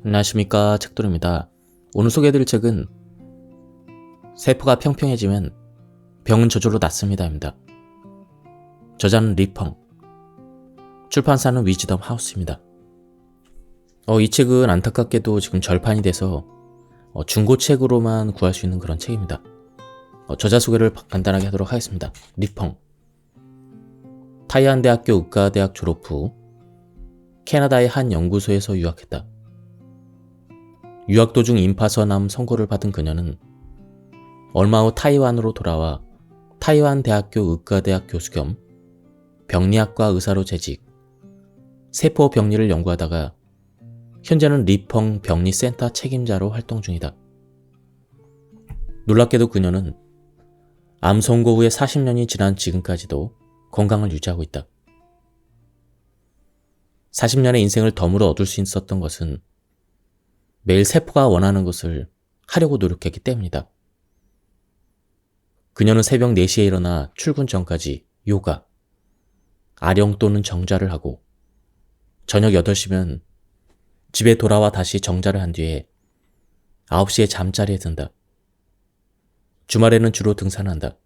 안녕하십니까, 책돌입니다. 오늘 소개해드릴 책은 세포가 평평해지면 병은 저절로 낫습니다입니다. 저자는 리펑, 출판사는 위즈덤 하우스입니다. 이 책은 안타깝게도 지금 절판이 돼서 중고책으로만 구할 수 있는 그런 책입니다. 저자 소개를 간단하게 하도록 하겠습니다. 리펑, 타이완 대학교 의과대학 졸업 후 캐나다의 한 연구소에서 유학했다. 유학 도중 임파선암 선고를 받은 그녀는 얼마 후 타이완으로 돌아와 타이완 대학교 의과대학 교수 겸 병리학과 의사로 재직, 세포 병리를 연구하다가 현재는 리펑 병리센터 책임자로 활동 중이다. 놀랍게도 그녀는 암 선고 후에 40년이 지난 지금까지도 건강을 유지하고 있다. 40년의 인생을 덤으로 얻을 수 있었던 것은 매일 세포가 원하는 것을 하려고 노력했기 때문이다. 그녀는 새벽 4시에 일어나 출근 전까지 요가, 아령 또는 정자를 하고 저녁 8시면 집에 돌아와 다시 정자를 한 뒤에 9시에 잠자리에 든다. 주말에는 주로 등산한다.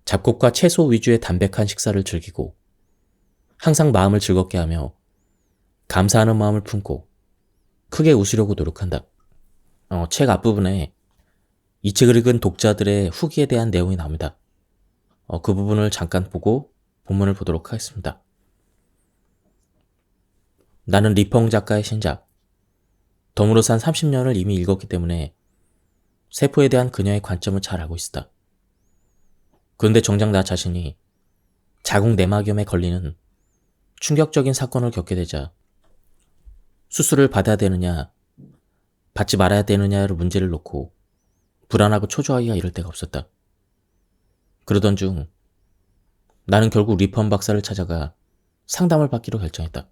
잡곡과 채소 위주의 담백한 식사를 즐기고 항상 마음을 즐겁게 하며 감사하는 마음을 품고 크게 웃으려고 노력한다. 책 앞부분에 이 책을 읽은 독자들의 후기에 대한 내용이 나옵니다. 그 부분을 잠깐 보고 본문을 보도록 하겠습니다. 나는 리펑 작가의 신작, 덤으로 산 30년을 이미 읽었기 때문에 세포에 대한 그녀의 관점을 잘 알고 있었다. 그런데 정작 나 자신이 자궁 내막염에 걸리는 충격적인 사건을 겪게 되자 수술을 받아야 되느냐, 받지 말아야 되느냐를 문제를 놓고 불안하고 초조하기가 이를 데가 없었다. 그러던 중 나는 결국 리펑 박사를 찾아가 상담을 받기로 결정했다.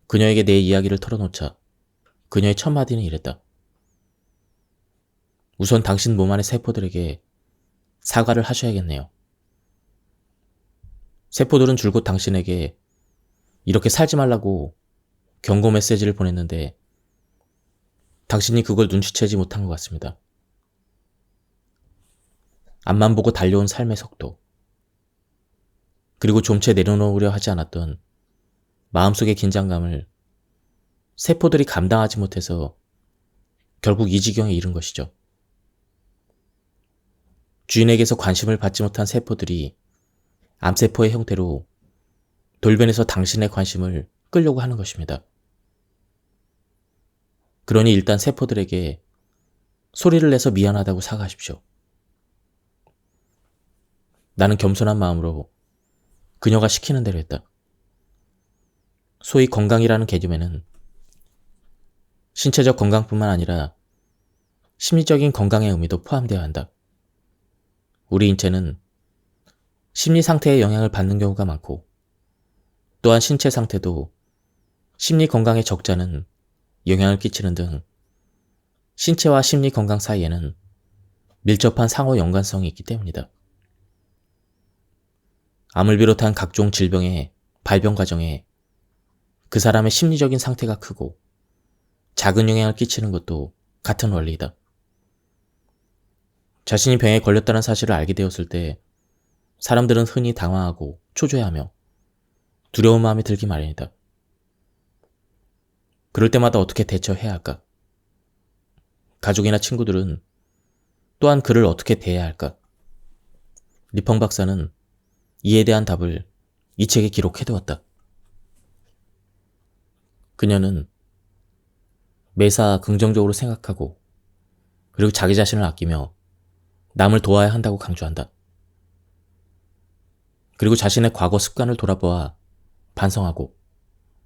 그녀에게 내 이야기를 털어놓자 그녀의 첫 마디는 이랬다. 우선 당신 몸 안의 세포들에게 사과를 하셔야겠네요. 세포들은 줄곧 당신에게 이렇게 살지 말라고 경고 메시지를 보냈는데 당신이 그걸 눈치채지 못한 것 같습니다. 앞만 보고 달려온 삶의 속도, 그리고 좀 채 내려놓으려 하지 않았던 마음속의 긴장감을 세포들이 감당하지 못해서 결국 이 지경에 이른 것이죠. 주인에게서 관심을 받지 못한 세포들이 암세포의 형태로 돌변해서 당신의 관심을 끌려고 하는 것입니다. 그러니 일단 세포들에게 소리를 내서 미안하다고 사과하십시오. 나는 겸손한 마음으로 그녀가 시키는 대로 했다. 소위 건강이라는 개념에는 신체적 건강뿐만 아니라 심리적인 건강의 의미도 포함되어야 한다. 우리 인체는 심리 상태에 영향을 받는 경우가 많고 또한 신체 상태도 심리 건강의 적자는 영향을 끼치는 등 신체와 심리 건강 사이에는 밀접한 상호 연관성이 있기 때문이다. 암을 비롯한 각종 질병의 발병 과정에 그 사람의 심리적인 상태가 크고 작은 영향을 끼치는 것도 같은 원리이다. 자신이 병에 걸렸다는 사실을 알게 되었을 때 사람들은 흔히 당황하고 초조해하며 두려운 마음이 들기 마련이다. 그럴 때마다 어떻게 대처해야 할까? 가족이나 친구들은 또한 그를 어떻게 대해야 할까? 리펑 박사는 이에 대한 답을 이 책에 기록해두었다. 그녀는 매사 긍정적으로 생각하고 그리고 자기 자신을 아끼며 남을 도와야 한다고 강조한다. 그리고 자신의 과거 습관을 돌아보아 반성하고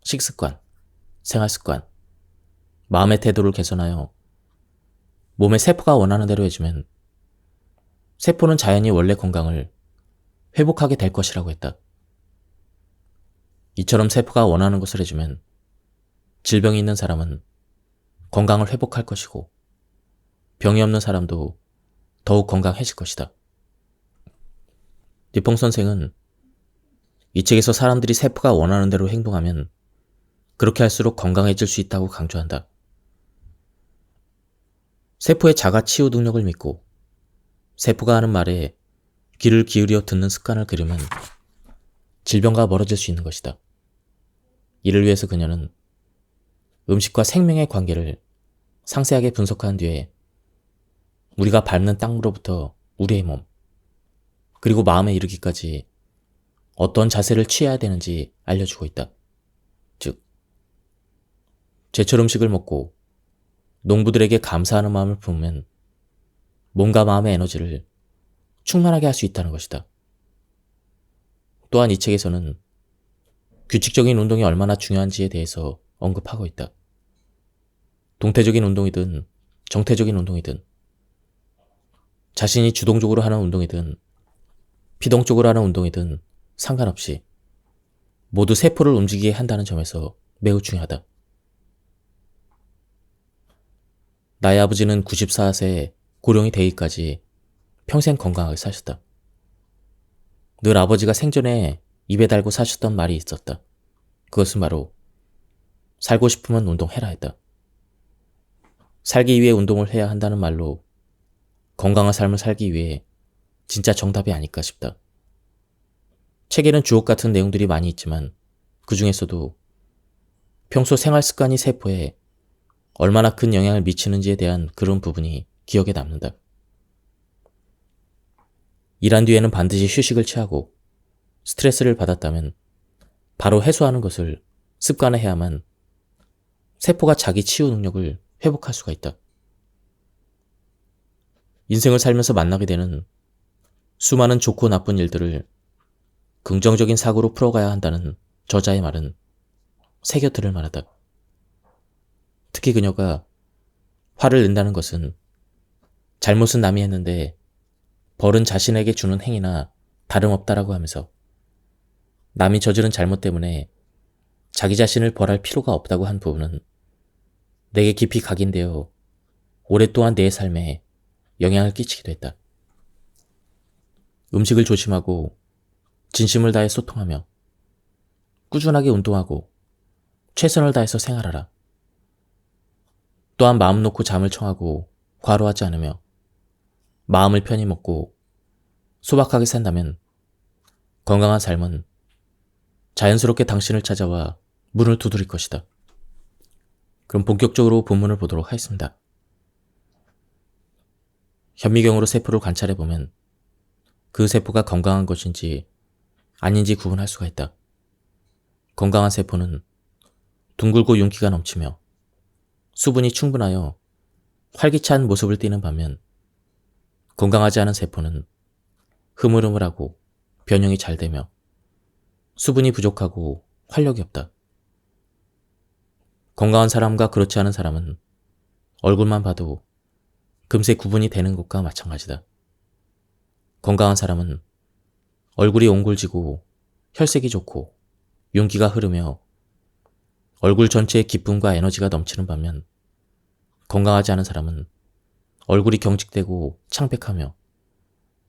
식습관, 생활습관, 마음의 태도를 개선하여 몸의 세포가 원하는 대로 해주면 세포는 자연히 원래 건강을 회복하게 될 것이라고 했다. 이처럼 세포가 원하는 것을 해주면 질병이 있는 사람은 건강을 회복할 것이고 병이 없는 사람도 더욱 건강해질 것이다. 리펑 선생은 이 책에서 사람들이 세포가 원하는 대로 행동하면 그렇게 할수록 건강해질 수 있다고 강조한다. 세포의 자가 치유 능력을 믿고 세포가 하는 말에 귀를 기울여 듣는 습관을 들이면 질병과 멀어질 수 있는 것이다. 이를 위해서 그녀는 음식과 생명의 관계를 상세하게 분석한 뒤에 우리가 밟는 땅으로부터 우리의 몸, 그리고 마음에 이르기까지 어떤 자세를 취해야 되는지 알려주고 있다. 즉, 제철 음식을 먹고 농부들에게 감사하는 마음을 품으면 몸과 마음의 에너지를 충만하게 할 수 있다는 것이다. 또한 이 책에서는 규칙적인 운동이 얼마나 중요한지에 대해서 언급하고 있다. 동태적인 운동이든 정태적인 운동이든 자신이 주동적으로 하는 운동이든 피동적으로 하는 운동이든 상관없이 모두 세포를 움직이게 한다는 점에서 매우 중요하다. 나의 아버지는 94세에 고령이 되기까지 평생 건강하게 사셨다. 늘 아버지가 생전에 입에 달고 사셨던 말이 있었다. 그것은 바로 살고 싶으면 운동해라 했다. 살기 위해 운동을 해야 한다는 말로 건강한 삶을 살기 위해 진짜 정답이 아닐까 싶다. 책에는 주옥 같은 내용들이 많이 있지만 그 중에서도 평소 생활 습관이 세포에 얼마나 큰 영향을 미치는지에 대한 그런 부분이 기억에 남는다. 일한 뒤에는 반드시 휴식을 취하고 스트레스를 받았다면 바로 해소하는 것을 습관화해야만 세포가 자기 치유 능력을 회복할 수가 있다. 인생을 살면서 만나게 되는 수많은 좋고 나쁜 일들을 긍정적인 사고로 풀어가야 한다는 저자의 말은 새겨들을 만하다. 특히 그녀가 화를 낸다는 것은 잘못은 남이 했는데 벌은 자신에게 주는 행위나 다름없다라고 하면서 남이 저지른 잘못 때문에 자기 자신을 벌할 필요가 없다고 한 부분은 내게 깊이 각인되어 오랫동안 내 삶에 영향을 끼치기도 했다. 음식을 조심하고 진심을 다해 소통하며 꾸준하게 운동하고 최선을 다해서 생활하라. 또한 마음 놓고 잠을 청하고 과로하지 않으며 마음을 편히 먹고 소박하게 산다면 건강한 삶은 자연스럽게 당신을 찾아와 문을 두드릴 것이다. 그럼 본격적으로 본문을 보도록 하겠습니다. 현미경으로 세포를 관찰해보면 그 세포가 건강한 것인지 아닌지 구분할 수가 있다. 건강한 세포는 둥글고 윤기가 넘치며 수분이 충분하여 활기찬 모습을 띠는 반면 건강하지 않은 세포는 흐물흐물하고 변형이 잘 되며 수분이 부족하고 활력이 없다. 건강한 사람과 그렇지 않은 사람은 얼굴만 봐도 금세 구분이 되는 것과 마찬가지다. 건강한 사람은 얼굴이 옹골지고 혈색이 좋고 윤기가 흐르며 얼굴 전체에 기쁨과 에너지가 넘치는 반면 건강하지 않은 사람은 얼굴이 경직되고 창백하며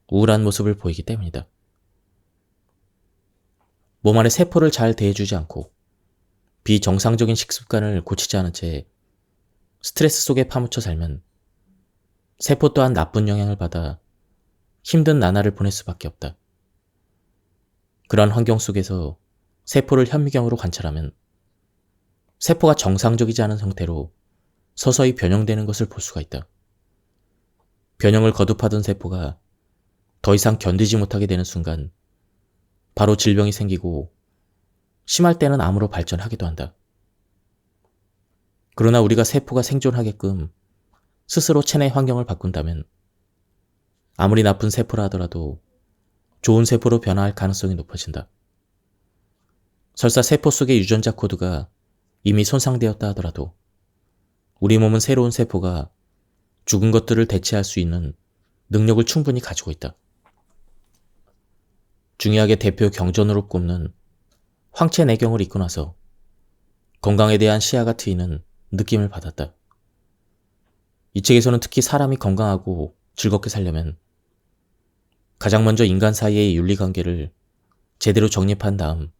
우울한 모습을 보이기 때문이다. 몸 안의 세포를 잘 대해주지 않고 비정상적인 식습관을 고치지 않은 채 스트레스 속에 파묻혀 살면 세포 또한 나쁜 영향을 받아 힘든 나날을 보낼 수밖에 없다. 그러한 환경 속에서 세포를 현미경으로 관찰하면 세포가 정상적이지 않은 형태로 서서히 변형되는 것을 볼 수가 있다. 변형을 거듭하던 세포가 더 이상 견디지 못하게 되는 순간 바로 질병이 생기고 심할 때는 암으로 발전하기도 한다. 그러나 우리가 세포가 생존하게끔 스스로 체내 환경을 바꾼다면 아무리 나쁜 세포라 하더라도 좋은 세포로 변화할 가능성이 높아진다. 설사 세포 속의 유전자 코드가 이미 손상되었다 하더라도 우리 몸은 새로운 세포가 죽은 것들을 대체할 수 있는 능력을 충분히 가지고 있다. 중요하게 대표 경전으로 꼽는 황체내경을 읽고 나서 건강에 대한 시야가 트이는 느낌을 받았다. 이 책에서는 특히 사람이 건강하고 즐겁게 살려면 가장 먼저 인간 사이의 윤리관계를 제대로 정립한 다음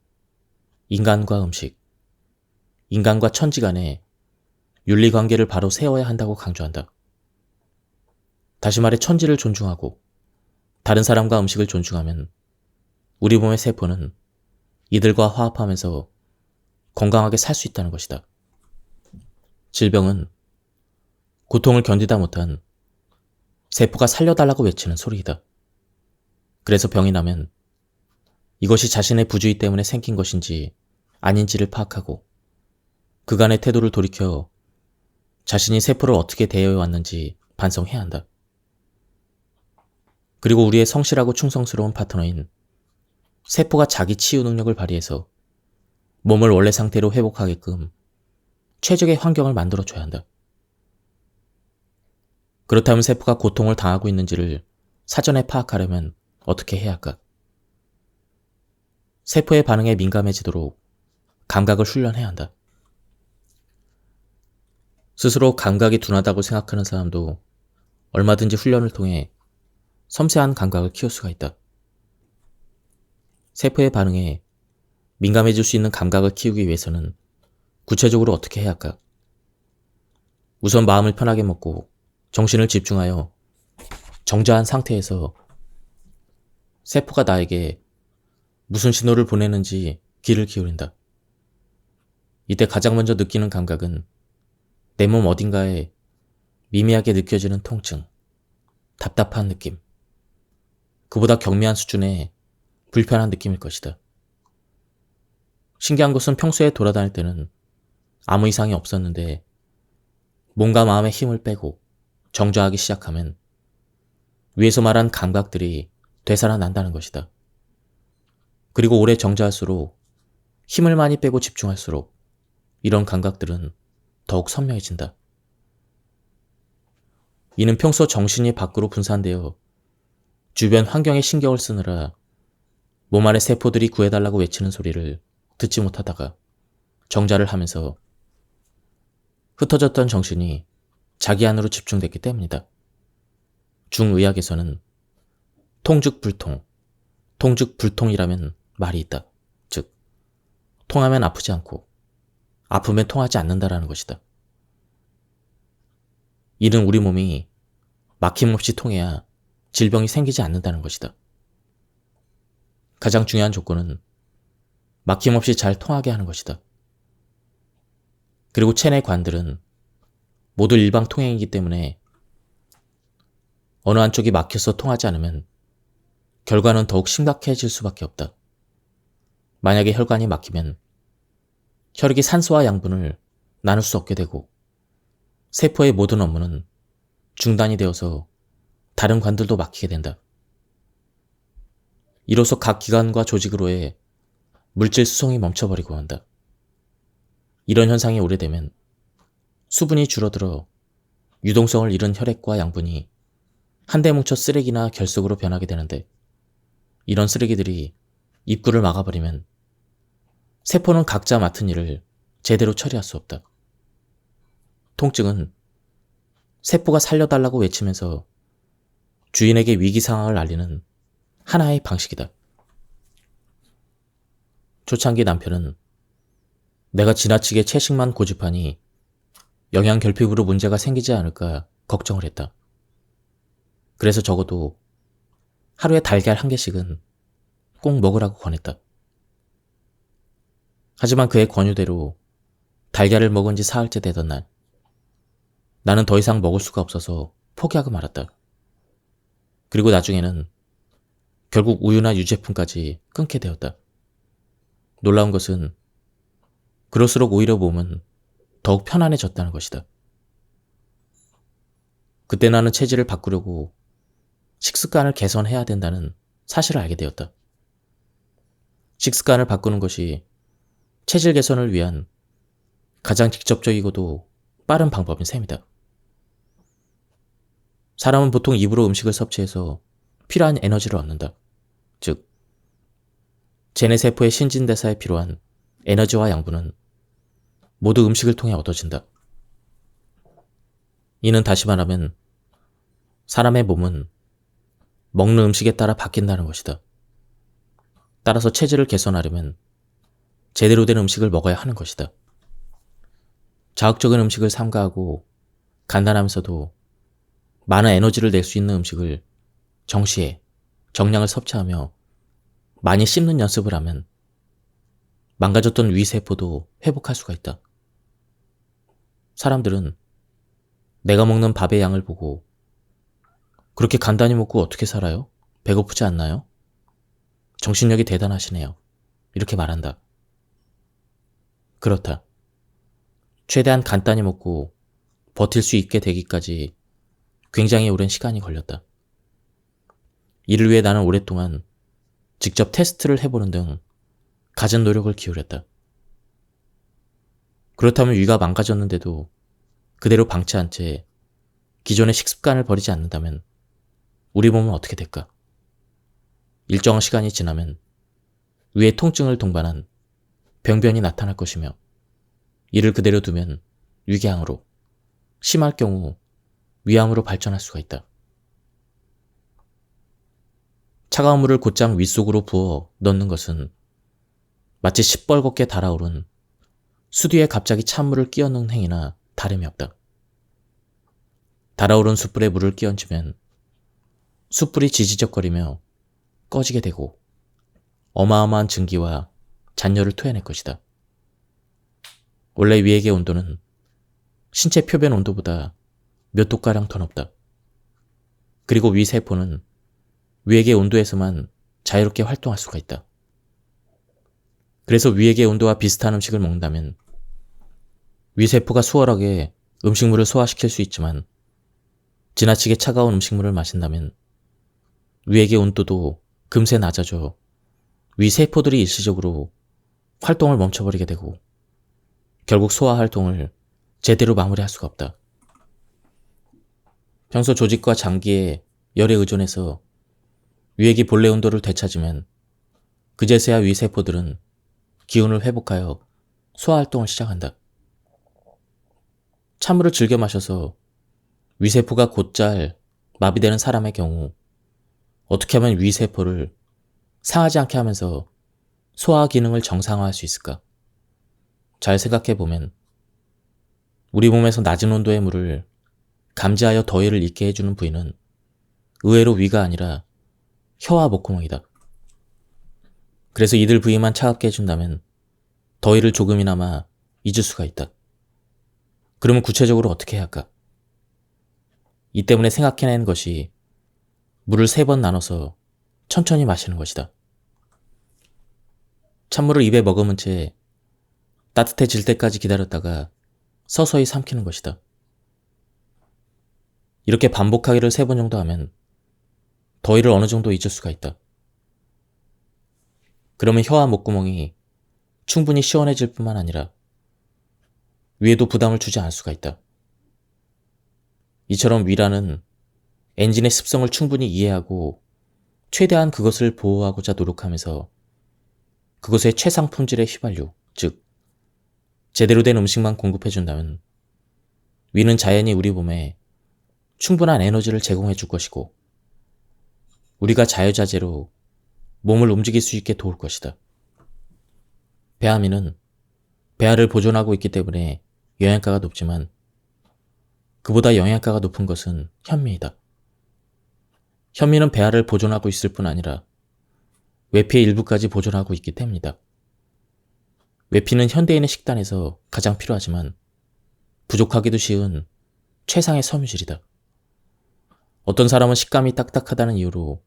인간과 음식, 인간과 천지 간의 윤리 관계를 바로 세워야 한다고 강조한다. 다시 말해 천지를 존중하고 다른 사람과 음식을 존중하면 우리 몸의 세포는 이들과 화합하면서 건강하게 살 수 있다는 것이다. 질병은 고통을 견디다 못한 세포가 살려달라고 외치는 소리이다. 그래서 병이 나면 이것이 자신의 부주의 때문에 생긴 것인지 아닌지를 파악하고 그간의 태도를 돌이켜 자신이 세포를 어떻게 대해왔는지 반성해야 한다. 그리고 우리의 성실하고 충성스러운 파트너인 세포가 자기 치유 능력을 발휘해서 몸을 원래 상태로 회복하게끔 최적의 환경을 만들어줘야 한다. 그렇다면 세포가 고통을 당하고 있는지를 사전에 파악하려면 어떻게 해야 할까? 세포의 반응에 민감해지도록 감각을 훈련해야 한다. 스스로 감각이 둔하다고 생각하는 사람도 얼마든지 훈련을 통해 섬세한 감각을 키울 수가 있다. 세포의 반응에 민감해질 수 있는 감각을 키우기 위해서는 구체적으로 어떻게 해야 할까? 우선 마음을 편하게 먹고 정신을 집중하여 정자한 상태에서 세포가 나에게 무슨 신호를 보내는지 귀를 기울인다. 이때 가장 먼저 느끼는 감각은 내 몸 어딘가에 미미하게 느껴지는 통증, 답답한 느낌, 그보다 경미한 수준의 불편한 느낌일 것이다. 신기한 것은 평소에 돌아다닐 때는 아무 이상이 없었는데 몸과 마음의 힘을 빼고 정좌하기 시작하면 위에서 말한 감각들이 되살아난다는 것이다. 그리고 오래 정좌할수록 힘을 많이 빼고 집중할수록 이런 감각들은 더욱 선명해진다. 이는 평소 정신이 밖으로 분산되어 주변 환경에 신경을 쓰느라 몸 안의 세포들이 구해달라고 외치는 소리를 듣지 못하다가 정자를 하면서 흩어졌던 정신이 자기 안으로 집중됐기 때문이다. 중의학에서는 통즉불통, 통즉불통이라면 말이 있다. 즉, 통하면 아프지 않고 아프면 통하지 않는다라는 것이다. 이는 우리 몸이 막힘없이 통해야 질병이 생기지 않는다는 것이다. 가장 중요한 조건은 막힘없이 잘 통하게 하는 것이다. 그리고 체내 관들은 모두 일방통행이기 때문에 어느 한쪽이 막혀서 통하지 않으면 결과는 더욱 심각해질 수밖에 없다. 만약에 혈관이 막히면 혈액이 산소와 양분을 나눌 수 없게 되고 세포의 모든 업무는 중단이 되어서 다른 관들도 막히게 된다. 이로써 각 기관과 조직으로의 물질 수송이 멈춰버리고 한다. 이런 현상이 오래되면 수분이 줄어들어 유동성을 잃은 혈액과 양분이 한데 뭉쳐 쓰레기나 결석으로 변하게 되는데 이런 쓰레기들이 입구를 막아버리면 세포는 각자 맡은 일을 제대로 처리할 수 없다. 통증은 세포가 살려달라고 외치면서 주인에게 위기 상황을 알리는 하나의 방식이다. 초창기 남편은 내가 지나치게 채식만 고집하니 영양결핍으로 문제가 생기지 않을까 걱정을 했다. 그래서 적어도 하루에 달걀 1개씩은 꼭 먹으라고 권했다. 하지만 그의 권유대로 달걀을 먹은 지 사흘째 되던 날, 나는 더 이상 먹을 수가 없어서 포기하고 말았다. 그리고 나중에는 결국 우유나 유제품까지 끊게 되었다. 놀라운 것은 그럴수록 오히려 몸은 더욱 편안해졌다는 것이다. 그때 나는 체질을 바꾸려고 식습관을 개선해야 된다는 사실을 알게 되었다. 식습관을 바꾸는 것이 체질 개선을 위한 가장 직접적이고도 빠른 방법인 셈이다. 사람은 보통 입으로 음식을 섭취해서 필요한 에너지를 얻는다. 즉, 제내세포의 신진대사에 필요한 에너지와 양분은 모두 음식을 통해 얻어진다. 이는 다시 말하면 사람의 몸은 먹는 음식에 따라 바뀐다는 것이다. 따라서 체질을 개선하려면 제대로 된 음식을 먹어야 하는 것이다. 자극적인 음식을 삼가하고 간단하면서도 많은 에너지를 낼 수 있는 음식을 정시에 정량을 섭취하며 많이 씹는 연습을 하면 망가졌던 위세포도 회복할 수가 있다. 사람들은 내가 먹는 밥의 양을 보고 그렇게 간단히 먹고 어떻게 살아요? 배고프지 않나요? 정신력이 대단하시네요. 이렇게 말한다. 그렇다. 최대한 간단히 먹고 버틸 수 있게 되기까지 굉장히 오랜 시간이 걸렸다. 이를 위해 나는 오랫동안 직접 테스트를 해보는 등 갖은 노력을 기울였다. 그렇다면 위가 망가졌는데도 그대로 방치한 채 기존의 식습관을 버리지 않는다면 우리 몸은 어떻게 될까? 일정한 시간이 지나면 위의 통증을 동반한 병변이 나타날 것이며 이를 그대로 두면 위궤양으로, 심할 경우 위암으로 발전할 수가 있다. 차가운 물을 곧장 윗속으로 부어 넣는 것은 마치 시뻘겋게 달아오른 수뒤에 갑자기 찬물을 끼얹는 행위나 다름이 없다. 달아오른 숯불에 물을 끼얹으면 숯불이 지지적거리며 꺼지게 되고 어마어마한 증기와 잔열을 토해낼 것이다. 원래 위액의 온도는 신체 표면 온도보다 몇 도가량 더 높다. 그리고 위세포는 위액의 온도에서만 자유롭게 활동할 수가 있다. 그래서 위액의 온도와 비슷한 음식을 먹는다면 위세포가 수월하게 음식물을 소화시킬 수 있지만 지나치게 차가운 음식물을 마신다면 위액의 온도도 금세 낮아져 위세포들이 일시적으로 활동을 멈춰버리게 되고 결국 소화 활동을 제대로 마무리할 수가 없다. 평소 조직과 장기의 열에 의존해서 위액이 본래 온도를 되찾으면 그제서야 위세포들은 기운을 회복하여 소화활동을 시작한다. 찬물을 즐겨 마셔서 위세포가 곧잘 마비되는 사람의 경우 어떻게 하면 위세포를 상하지 않게 하면서 소화 기능을 정상화할 수 있을까? 잘 생각해보면 우리 몸에서 낮은 온도의 물을 감지하여 더위를 잊게 해주는 부위는 의외로 위가 아니라 혀와 목구멍이다. 그래서 이들 부위만 차갑게 해준다면 더위를 조금이나마 잊을 수가 있다. 그러면 구체적으로 어떻게 해야 할까? 이 때문에 생각해낸 것이 물을 3번 나눠서 천천히 마시는 것이다. 찬물을 입에 머금은 채 따뜻해질 때까지 기다렸다가 서서히 삼키는 것이다. 이렇게 반복하기를 3번 정도 하면 더위를 어느 정도 잊을 수가 있다. 그러면 혀와 목구멍이 충분히 시원해질 뿐만 아니라 위에도 부담을 주지 않을 수가 있다. 이처럼 위라는 엔진의 습성을 충분히 이해하고 최대한 그것을 보호하고자 노력하면서 그것의 최상 품질의 휘발유, 즉 제대로 된 음식만 공급해준다면 위는 자연히 우리 몸에 충분한 에너지를 제공해 줄 것이고 우리가 자유자재로 몸을 움직일 수 있게 도울 것이다. 배아미는 배아를 보존하고 있기 때문에 영양가가 높지만 그보다 영양가가 높은 것은 현미이다. 현미는 배아를 보존하고 있을 뿐 아니라 외피의 일부까지 보존하고 있기 때문이다. 외피는 현대인의 식단에서 가장 필요하지만 부족하기도 쉬운 최상의 섬유질이다. 어떤 사람은 식감이 딱딱하다는 이유로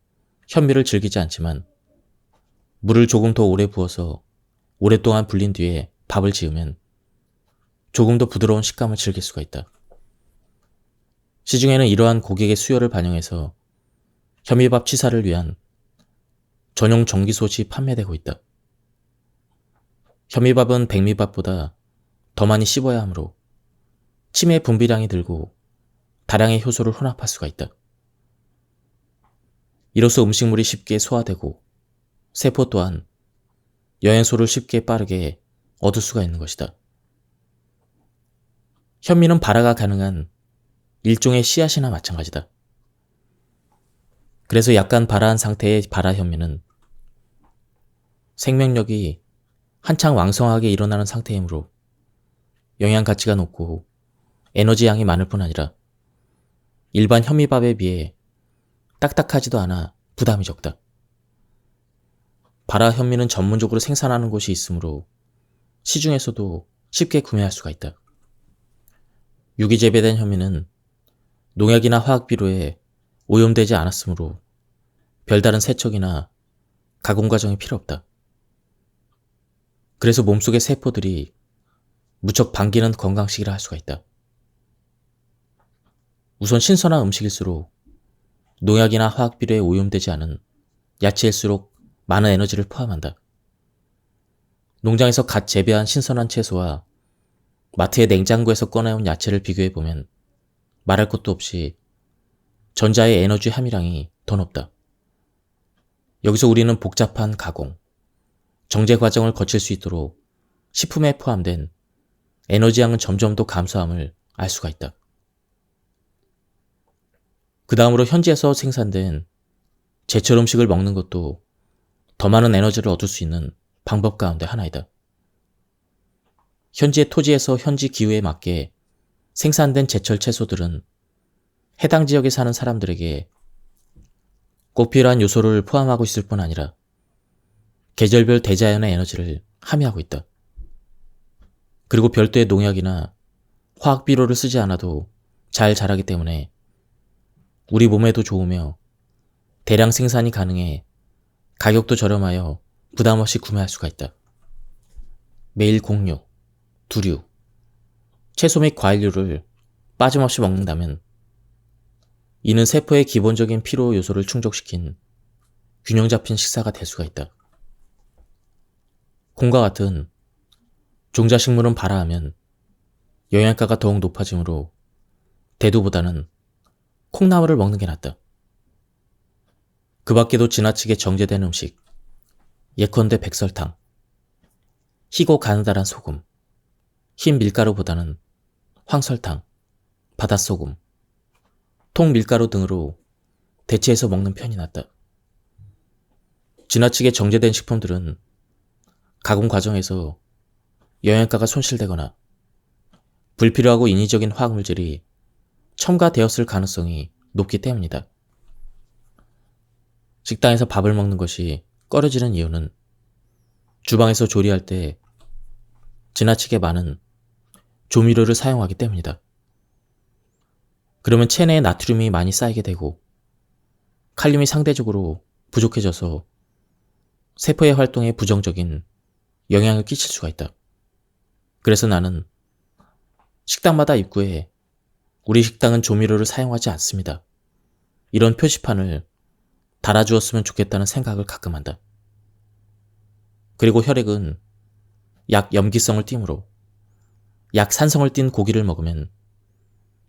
현미를 즐기지 않지만 물을 조금 더 오래 부어서 오랫동안 불린 뒤에 밥을 지으면 조금 더 부드러운 식감을 즐길 수가 있다. 시중에는 이러한 고객의 수요를 반영해서 현미밥 취사를 위한 전용 정기솥이 판매되고 있다. 현미밥은 백미밥보다 더 많이 씹어야 하므로 치매 분비량이 들고 다량의 효소를 혼합할 수가 있다. 이로써 음식물이 쉽게 소화되고 세포 또한 영양소를 쉽게 빠르게 얻을 수가 있는 것이다. 현미는 발화가 가능한 일종의 씨앗이나 마찬가지다. 그래서 약간 발화한 상태의 발화 현미는 생명력이 한창 왕성하게 일어나는 상태이므로 영양 가치가 높고 에너지 양이 많을 뿐 아니라 일반 현미밥에 비해 딱딱하지도 않아 부담이 적다. 바라 현미는 전문적으로 생산하는 곳이 있으므로 시중에서도 쉽게 구매할 수가 있다. 유기 재배된 현미는 농약이나 화학비료에 오염되지 않았으므로 별다른 세척이나 가공 과정이 필요 없다. 그래서 몸속의 세포들이 무척 반기는 건강식이라 할 수가 있다. 우선 신선한 음식일수록 농약이나 화학비료에 오염되지 않은 야채일수록 많은 에너지를 포함한다. 농장에서 갓 재배한 신선한 채소와 마트의 냉장고에서 꺼내온 야채를 비교해보면 말할 것도 없이 전자의 에너지 함유량이 더 높다. 여기서 우리는 복잡한 가공, 정제 과정을 거칠 수 있도록 식품에 포함된 에너지양은 점점 더 감소함을 알 수가 있다. 그 다음으로 현지에서 생산된 제철 음식을 먹는 것도 더 많은 에너지를 얻을 수 있는 방법 가운데 하나이다. 현지의 토지에서 현지 기후에 맞게 생산된 제철 채소들은 해당 지역에 사는 사람들에게 꼭 필요한 요소를 포함하고 있을 뿐 아니라 계절별 대자연의 에너지를 함유하고 있다. 그리고 별도의 농약이나 화학비료를 쓰지 않아도 잘 자라기 때문에 우리 몸에도 좋으며 대량 생산이 가능해 가격도 저렴하여 부담 없이 구매할 수가 있다. 매일 곡류, 두류, 채소 및 과일류를 빠짐없이 먹는다면 이는 세포의 기본적인 필요 요소를 충족시킨 균형 잡힌 식사가 될 수가 있다. 콩과 같은 종자식물은 발화하면 영양가가 더욱 높아지므로 대두보다는 콩나물을 먹는 게 낫다. 그 밖에도 지나치게 정제된 음식, 예컨대 백설탕, 희고 가느다란 소금, 흰 밀가루보다는 황설탕, 바닷소금, 통밀가루 등으로 대체해서 먹는 편이 낫다. 지나치게 정제된 식품들은 가공 과정에서 영양가가 손실되거나 불필요하고 인위적인 화학물질이 첨가되었을 가능성이 높기 때문이다. 식당에서 밥을 먹는 것이 꺼려지는 이유는 주방에서 조리할 때 지나치게 많은 조미료를 사용하기 때문이다. 그러면 체내에 나트륨이 많이 쌓이게 되고 칼륨이 상대적으로 부족해져서 세포의 활동에 부정적인 영향을 끼칠 수가 있다. 그래서 나는 식당마다 입구에 우리 식당은 조미료를 사용하지 않습니다. 이런 표시판을 달아주었으면 좋겠다는 생각을 가끔 한다. 그리고 혈액은 약 염기성을 띠므로 약 산성을 띤 고기를 먹으면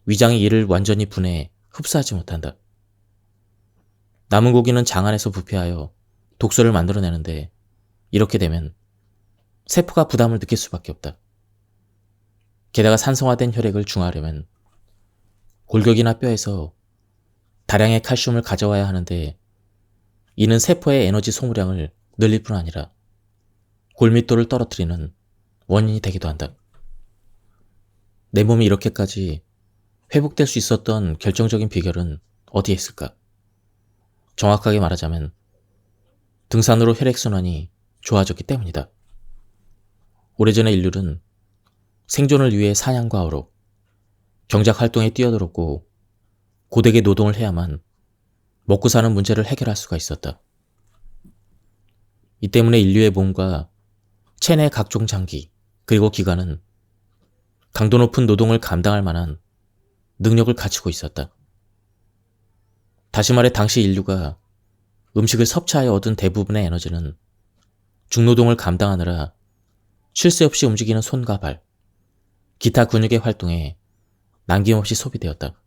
위장이 이를 완전히 분해해 흡수하지 못한다. 남은 고기는 장 안에서 부패하여 독소를 만들어내는데 이렇게 되면 세포가 부담을 느낄 수밖에 없다. 게다가 산성화된 혈액을 중화하려면 골격이나 뼈에서 다량의 칼슘을 가져와야 하는데 이는 세포의 에너지 소모량을 늘릴 뿐 아니라 골밀도를 떨어뜨리는 원인이 되기도 한다. 내 몸이 이렇게까지 회복될 수 있었던 결정적인 비결은 어디에 있을까? 정확하게 말하자면 등산으로 혈액순환이 좋아졌기 때문이다. 오래전에 인류는 생존을 위해 사냥과 어록, 경작 활동에 뛰어들었고 고되게 노동을 해야만 먹고 사는 문제를 해결할 수가 있었다. 이 때문에 인류의 몸과 체내 각종 장기 그리고 기관은 강도 높은 노동을 감당할 만한 능력을 갖추고 있었다. 다시 말해 당시 인류가 음식을 섭취하여 얻은 대부분의 에너지는 중노동을 감당하느라 쉴 새 없이 움직이는 손과 발, 기타 근육의 활동에 남김없이 소비되었다.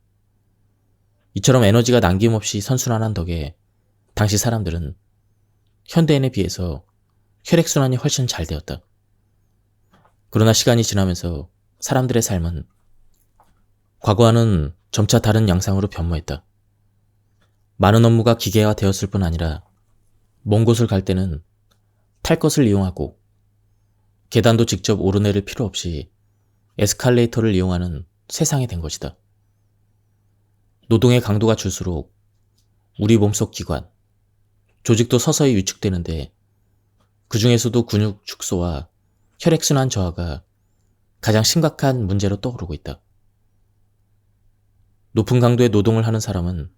이처럼 에너지가 남김없이 선순환한 덕에 당시 사람들은 현대인에 비해서 혈액순환이 훨씬 잘 되었다. 그러나 시간이 지나면서 사람들의 삶은 과거와는 점차 다른 양상으로 변모했다. 많은 업무가 기계화되었을 뿐 아니라 먼 곳을 갈 때는 탈 것을 이용하고 계단도 직접 오르내릴 필요 없이 에스컬레이터를 이용하는 세상이 된 것이다. 노동의 강도가 줄수록 우리 몸속 기관, 조직도 서서히 위축되는데 그 중에서도 근육 축소와 혈액순환 저하가 가장 심각한 문제로 떠오르고 있다. 높은 강도의 노동을 하는 사람은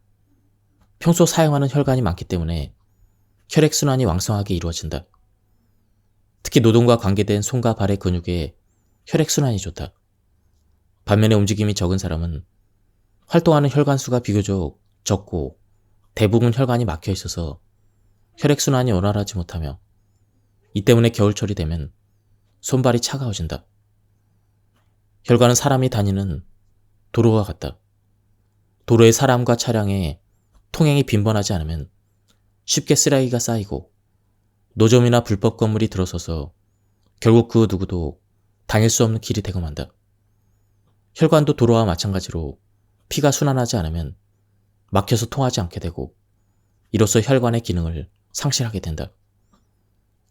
평소 사용하는 혈관이 많기 때문에 혈액순환이 왕성하게 이루어진다. 특히 노동과 관계된 손과 발의 근육에 혈액순환이 좋다. 반면에 움직임이 적은 사람은 활동하는 혈관 수가 비교적 적고 대부분 혈관이 막혀 있어서 혈액순환이 원활하지 못하며 이 때문에 겨울철이 되면 손발이 차가워진다. 혈관은 사람이 다니는 도로와 같다. 도로에 사람과 차량의 통행이 빈번하지 않으면 쉽게 쓰레기가 쌓이고 노점이나 불법 건물이 들어서서 결국 그 누구도 다닐 수 없는 길이 되고 만다. 혈관도 도로와 마찬가지로 피가 순환하지 않으면 막혀서 통하지 않게 되고 이로써 혈관의 기능을 상실하게 된다.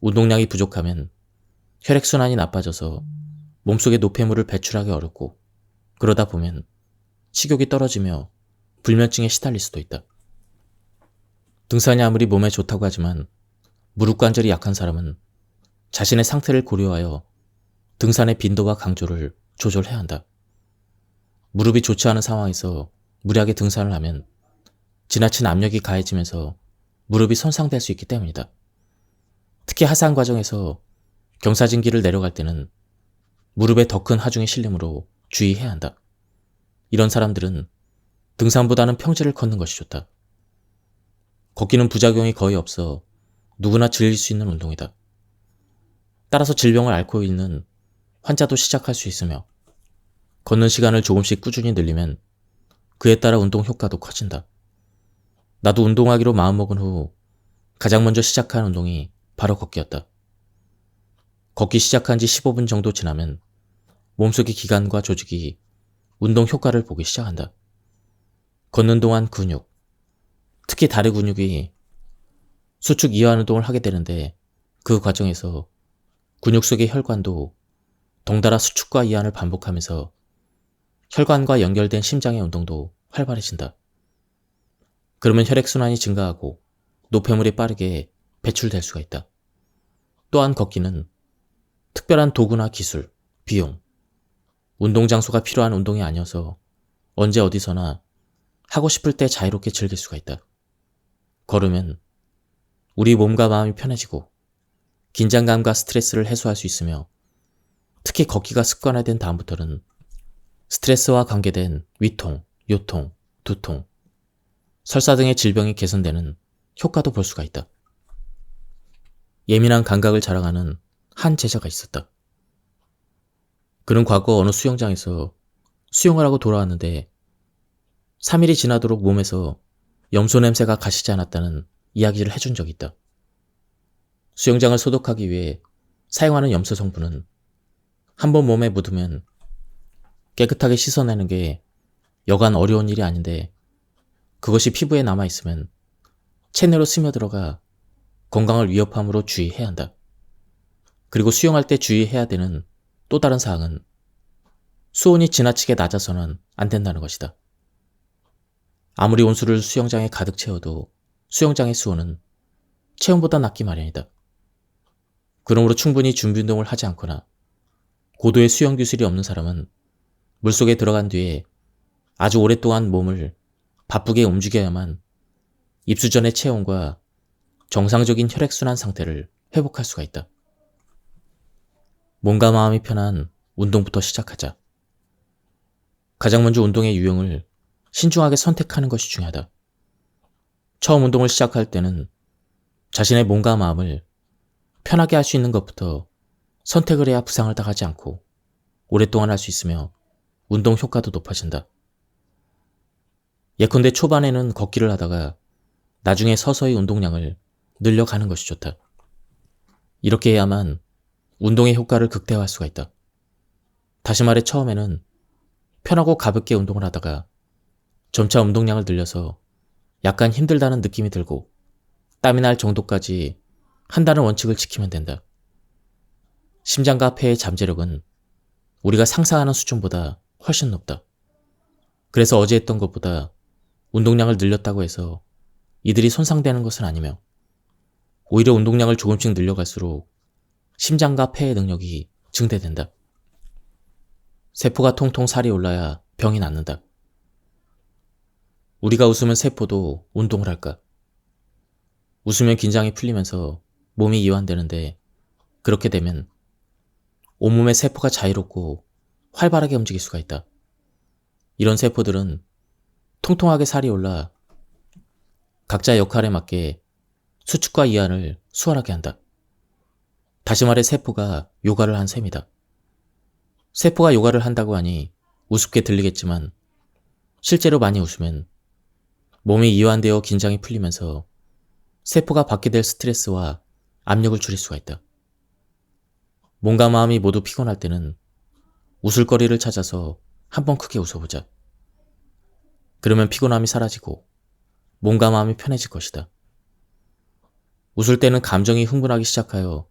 운동량이 부족하면 혈액순환이 나빠져서 몸속에 노폐물을 배출하기 어렵고 그러다 보면 식욕이 떨어지며 불면증에 시달릴 수도 있다. 등산이 아무리 몸에 좋다고 하지만 무릎 관절이 약한 사람은 자신의 상태를 고려하여 등산의 빈도와 강조를 조절해야 한다. 무릎이 좋지 않은 상황에서 무리하게 등산을 하면 지나친 압력이 가해지면서 무릎이 손상될 수 있기 때문이다. 특히 하산 과정에서 경사진길을 내려갈 때는 무릎에 더 큰 하중이 실리므로 주의해야 한다. 이런 사람들은 등산보다는 평지를 걷는 것이 좋다. 걷기는 부작용이 거의 없어 누구나 즐길 수 있는 운동이다. 따라서 질병을 앓고 있는 환자도 시작할 수 있으며 걷는 시간을 조금씩 꾸준히 늘리면 그에 따라 운동 효과도 커진다. 나도 운동하기로 마음먹은 후 가장 먼저 시작한 운동이 바로 걷기였다. 걷기 시작한 지 15분 정도 지나면 몸속의 기관과 조직이 운동 효과를 보기 시작한다. 걷는 동안 근육, 특히 다리 근육이 수축 이완 운동을 하게 되는데 그 과정에서 근육 속의 혈관도 덩달아 수축과 이완을 반복하면서 혈관과 연결된 심장의 운동도 활발해진다. 그러면 혈액순환이 증가하고 노폐물이 빠르게 배출될 수가 있다. 또한 걷기는 특별한 도구나 기술, 비용, 운동 장소가 필요한 운동이 아니어서 언제 어디서나 하고 싶을 때 자유롭게 즐길 수가 있다. 걸으면 우리 몸과 마음이 편해지고 긴장감과 스트레스를 해소할 수 있으며 특히 걷기가 습관화된 다음부터는 스트레스와 관계된 위통, 요통, 두통, 설사 등의 질병이 개선되는 효과도 볼 수가 있다. 예민한 감각을 자랑하는 한 제자가 있었다. 그는 과거 어느 수영장에서 수영을 하고 돌아왔는데 3일이 지나도록 몸에서 염소 냄새가 가시지 않았다는 이야기를 해준 적이 있다. 수영장을 소독하기 위해 사용하는 염소 성분은 한번 몸에 묻으면 깨끗하게 씻어내는 게 여간 어려운 일이 아닌데 그것이 피부에 남아있으면 체내로 스며들어가 건강을 위협함으로 주의해야 한다. 그리고 수영할 때 주의해야 되는 또 다른 사항은 수온이 지나치게 낮아서는 안 된다는 것이다. 아무리 온수를 수영장에 가득 채워도 수영장의 수온은 체온보다 낮기 마련이다. 그러므로 충분히 준비 운동을 하지 않거나 고도의 수영 기술이 없는 사람은 물속에 들어간 뒤에 아주 오랫동안 몸을 바쁘게 움직여야만 입수 전의 체온과 정상적인 혈액순환 상태를 회복할 수가 있다. 몸과 마음이 편한 운동부터 시작하자. 가장 먼저 운동의 유형을 신중하게 선택하는 것이 중요하다. 처음 운동을 시작할 때는 자신의 몸과 마음을 편하게 할 수 있는 것부터 선택을 해야 부상을 당하지 않고 오랫동안 할 수 있으며 운동 효과도 높아진다. 예컨대 초반에는 걷기를 하다가 나중에 서서히 운동량을 늘려가는 것이 좋다. 이렇게 해야만 운동의 효과를 극대화할 수가 있다. 다시 말해 처음에는 편하고 가볍게 운동을 하다가 점차 운동량을 늘려서 약간 힘들다는 느낌이 들고 땀이 날 정도까지 한다는 원칙을 지키면 된다. 심장과 폐의 잠재력은 우리가 상상하는 수준보다 훨씬 높다. 그래서 어제 했던 것보다 운동량을 늘렸다고 해서 이들이 손상되는 것은 아니며 오히려 운동량을 조금씩 늘려갈수록 심장과 폐의 능력이 증대된다. 세포가 통통 살이 올라야 병이 낫는다. 우리가 웃으면 세포도 운동을 할까? 웃으면 긴장이 풀리면서 몸이 이완되는데 그렇게 되면 온몸의 세포가 자유롭고 활발하게 움직일 수가 있다. 이런 세포들은 통통하게 살이 올라 각자 역할에 맞게 수축과 이완을 수월하게 한다. 다시 말해 세포가 요가를 한 셈이다. 세포가 요가를 한다고 하니 우습게 들리겠지만 실제로 많이 웃으면 몸이 이완되어 긴장이 풀리면서 세포가 받게 될 스트레스와 압력을 줄일 수가 있다. 몸과 마음이 모두 피곤할 때는 웃을거리를 찾아서 한번 크게 웃어보자. 그러면 피곤함이 사라지고 몸과 마음이 편해질 것이다. 웃을 때는 감정이 흥분하기 시작하여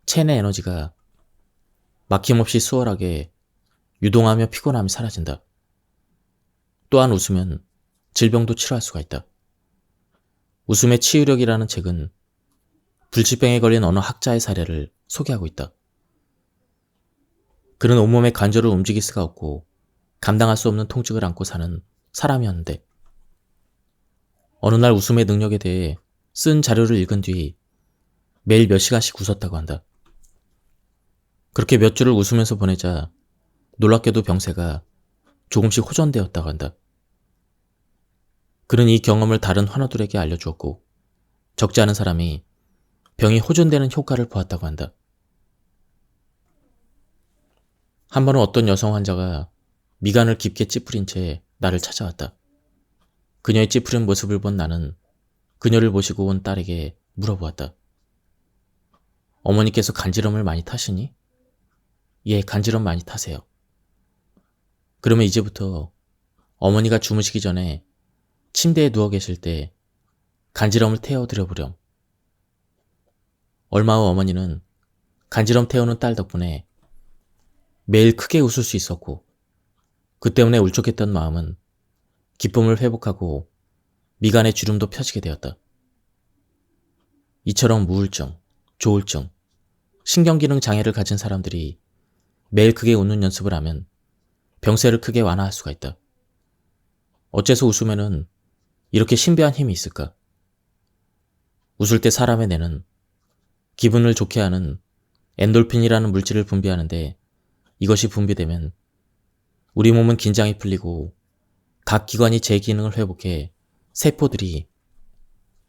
체내 에너지가 막힘없이 수월하게 유동하며 피곤함이 사라진다. 또한 웃으면 질병도 치료할 수가 있다. 웃음의 치유력이라는 책은 불치병에 걸린 어느 학자의 사례를 소개하고 있다. 그는 온몸의 관절을 움직일 수가 없고 감당할 수 없는 통증을 안고 사는 사람이었는데 어느 날 웃음의 능력에 대해 쓴 자료를 읽은 뒤 매일 몇 시간씩 웃었다고 한다. 그렇게 몇 주를 웃으면서 보내자 놀랍게도 병세가 조금씩 호전되었다고 한다. 그는 이 경험을 다른 환우들에게 알려주었고 적지 않은 사람이 병이 호전되는 효과를 보았다고 한다. 한 번은 어떤 여성 환자가 미간을 깊게 찌푸린 채 나를 찾아왔다. 그녀의 찌푸린 모습을 본 나는 그녀를 모시고 온 딸에게 물어보았다. 어머니께서 간지럼을 많이 타시니? 예, 간지럼 많이 타세요. 그러면 이제부터 어머니가 주무시기 전에 침대에 누워 계실 때 간지럼을 태워드려 보렴. 얼마 후 어머니는 간지럼 태우는 딸 덕분에 매일 크게 웃을 수 있었고 그 때문에 울적했던 마음은 기쁨을 회복하고 미간의 주름도 펴지게 되었다. 이처럼 우울증, 조울증, 신경기능 장애를 가진 사람들이 매일 크게 웃는 연습을 하면 병세를 크게 완화할 수가 있다. 어째서 웃으면은 이렇게 신비한 힘이 있을까? 웃을 때 사람의 뇌는 기분을 좋게 하는 엔돌핀이라는 물질을 분비하는데 이것이 분비되면 우리 몸은 긴장이 풀리고 각 기관이 제 기능을 회복해 세포들이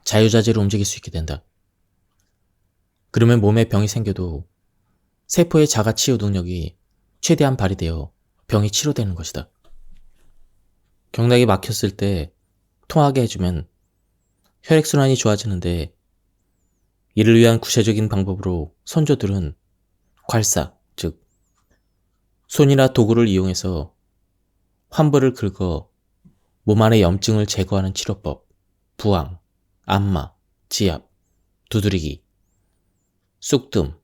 자유자재로 움직일 수 있게 된다. 그러면 몸에 병이 생겨도 세포의 자가치유 능력이 최대한 발휘되어 병이 치료되는 것이다. 경락이 막혔을 때 통하게 해주면 혈액순환이 좋아지는데 이를 위한 구체적인 방법으로 선조들은 괄사, 즉 손이나 도구를 이용해서 환부를 긁어 몸 안의 염증을 제거하는 치료법, 부항, 안마, 지압, 두드리기, 쑥뜸,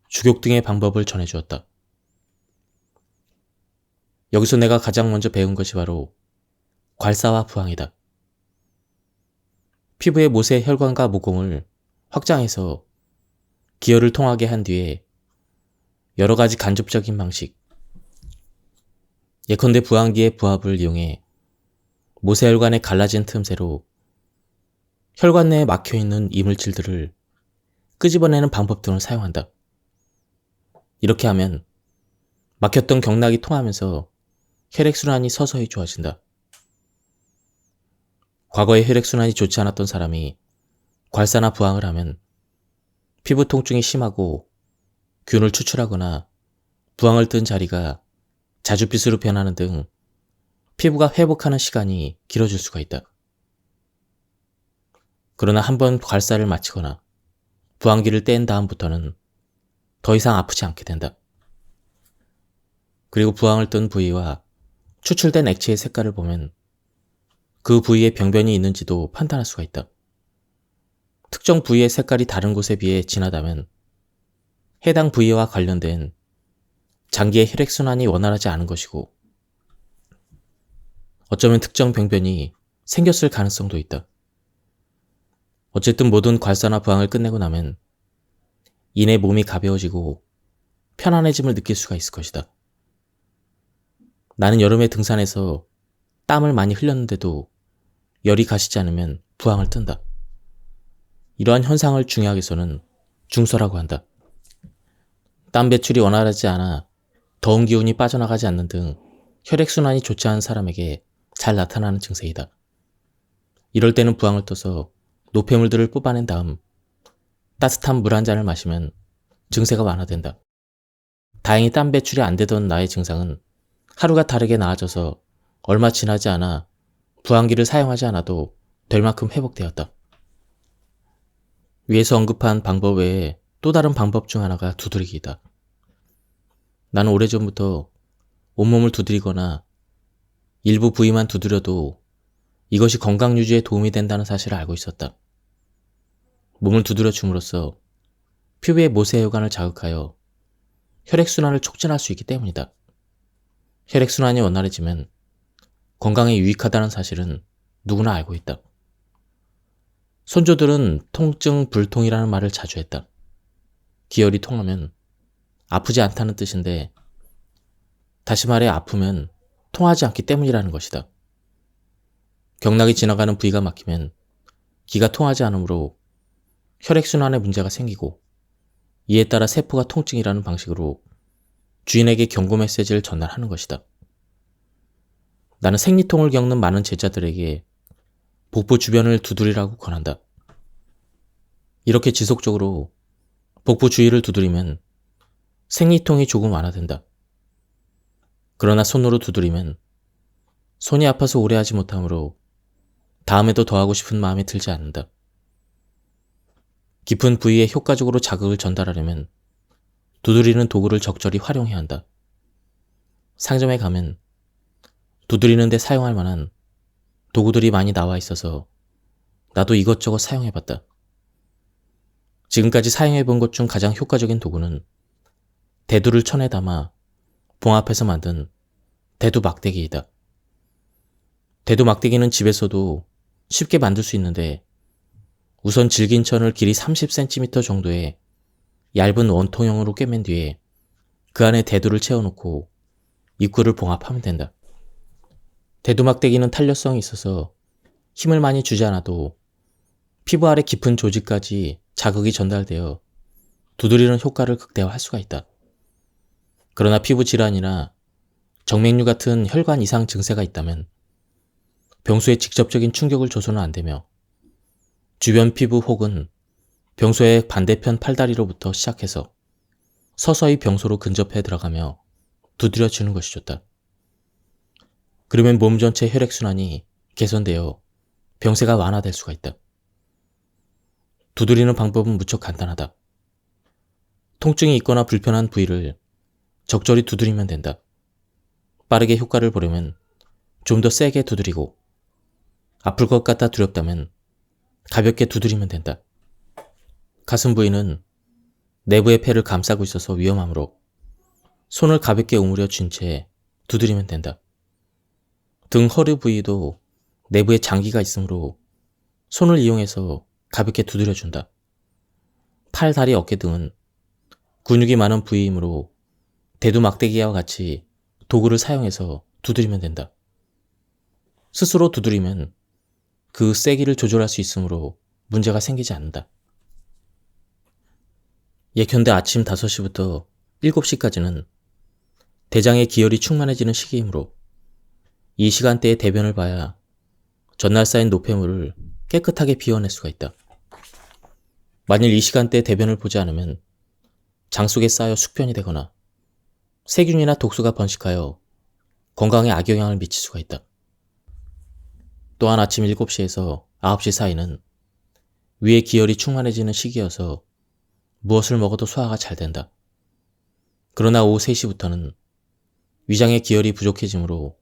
죽욕 등의 방법을 전해주었다. 여기서 내가 가장 먼저 배운 것이 바로 괄사와 부항이다. 피부의 모세 혈관과 모공을 확장해서 기혈을 통하게 한 뒤에 여러 가지 간접적인 방식, 예컨대 부항기의 부합을 이용해 모세혈관의 갈라진 틈새로 혈관 내에 막혀있는 이물질들을 끄집어내는 방법 등을 사용한다. 이렇게 하면 막혔던 경락이 통하면서 혈액순환이 서서히 좋아진다. 과거에 혈액순환이 좋지 않았던 사람이 괄사나 부항을 하면 피부 통증이 심하고 균을 추출하거나 부항을 뜬 자리가 자줏빛으로 변하는 등 피부가 회복하는 시간이 길어질 수가 있다. 그러나 한번 괄사를 마치거나 부항기를 뗀 다음부터는 더 이상 아프지 않게 된다. 그리고 부항을 뜬 부위와 추출된 액체의 색깔을 보면 그 부위에 병변이 있는지도 판단할 수가 있다. 특정 부위의 색깔이 다른 곳에 비해 진하다면 해당 부위와 관련된 장기의 혈액순환이 원활하지 않은 것이고 어쩌면 특정 병변이 생겼을 가능성도 있다. 어쨌든 모든 괄사나 부항을 끝내고 나면 이내 몸이 가벼워지고 편안해짐을 느낄 수가 있을 것이다. 나는 여름에 등산해서 땀을 많이 흘렸는데도 열이 가시지 않으면 부항을 뜬다. 이러한 현상을 중의학에서는 중서라고 한다. 땀 배출이 원활하지 않아 더운 기운이 빠져나가지 않는 등 혈액순환이 좋지 않은 사람에게 잘 나타나는 증세이다. 이럴 때는 부항을 떠서 노폐물들을 뽑아낸 다음 따뜻한 물 한 잔을 마시면 증세가 완화된다. 다행히 땀 배출이 안 되던 나의 증상은 하루가 다르게 나아져서 얼마 지나지 않아 부항기를 사용하지 않아도 될 만큼 회복되었다. 위에서 언급한 방법 외에 또 다른 방법 중 하나가 두드리기이다. 나는 오래전부터 온몸을 두드리거나 일부 부위만 두드려도 이것이 건강 유지에 도움이 된다는 사실을 알고 있었다. 몸을 두드려 줌으로써 피부의 모세혈관을 자극하여 혈액순환을 촉진할 수 있기 때문이다. 혈액순환이 원활해지면 건강에 유익하다는 사실은 누구나 알고 있다. 선조들은 통증 불통이라는 말을 자주 했다. 기혈이 통하면 아프지 않다는 뜻인데 다시 말해 아프면 통하지 않기 때문이라는 것이다. 경락이 지나가는 부위가 막히면 기가 통하지 않으므로 혈액순환에 문제가 생기고 이에 따라 세포가 통증이라는 방식으로 주인에게 경고 메시지를 전달하는 것이다. 나는 생리통을 겪는 많은 제자들에게 복부 주변을 두드리라고 권한다. 이렇게 지속적으로 복부 주위를 두드리면 생리통이 조금 완화된다. 그러나 손으로 두드리면 손이 아파서 오래 하지 못하므로 다음에도 더 하고 싶은 마음이 들지 않는다. 깊은 부위에 효과적으로 자극을 전달하려면 두드리는 도구를 적절히 활용해야 한다. 상점에 가면 두드리는 데 사용할 만한 도구들이 많이 나와 있어서 나도 이것저것 사용해봤다. 지금까지 사용해본 것 중 가장 효과적인 도구는 대두를 천에 담아 봉합해서 만든 대두 막대기이다. 대두 막대기는 집에서도 쉽게 만들 수 있는데 우선 질긴 천을 길이 30cm 정도의 얇은 원통형으로 꿰맨 뒤에 그 안에 대두를 채워놓고 입구를 봉합하면 된다. 대두 막대기는 탄력성이 있어서 힘을 많이 주지 않아도 피부 아래 깊은 조직까지 자극이 전달되어 두드리는 효과를 극대화할 수가 있다. 그러나 피부 질환이나 정맥류 같은 혈관 이상 증세가 있다면 병수에 직접적인 충격을 줘서는 안 되며 주변 피부 혹은 병소의 반대편 팔다리로부터 시작해서 서서히 병소로 근접해 들어가며 두드려 주는 것이 좋다. 그러면 몸 전체 혈액순환이 개선되어 병세가 완화될 수가 있다. 두드리는 방법은 무척 간단하다. 통증이 있거나 불편한 부위를 적절히 두드리면 된다. 빠르게 효과를 보려면 좀 더 세게 두드리고 아플 것 같아 두렵다면 가볍게 두드리면 된다. 가슴 부위는 내부의 폐를 감싸고 있어서 위험하므로 손을 가볍게 오므려 쥔 채 두드리면 된다. 등 허리 부위도 내부에 장기가 있으므로 손을 이용해서 가볍게 두드려준다. 팔, 다리, 어깨 등은 근육이 많은 부위이므로 대두 막대기와 같이 도구를 사용해서 두드리면 된다. 스스로 두드리면 그 세기를 조절할 수 있으므로 문제가 생기지 않는다. 예컨대 아침 5시부터 7시까지는 대장의 기혈이 충만해지는 시기이므로 이 시간대에 대변을 봐야 전날 쌓인 노폐물을 깨끗하게 비워낼 수가 있다. 만일 이 시간대에 대변을 보지 않으면 장 속에 쌓여 숙변이 되거나 세균이나 독소가 번식하여 건강에 악영향을 미칠 수가 있다. 또한 아침 7시에서 9시 사이는 위의 기혈이 충만해지는 시기여서 무엇을 먹어도 소화가 잘 된다. 그러나 오후 3시부터는 위장의 기혈이 부족해지므로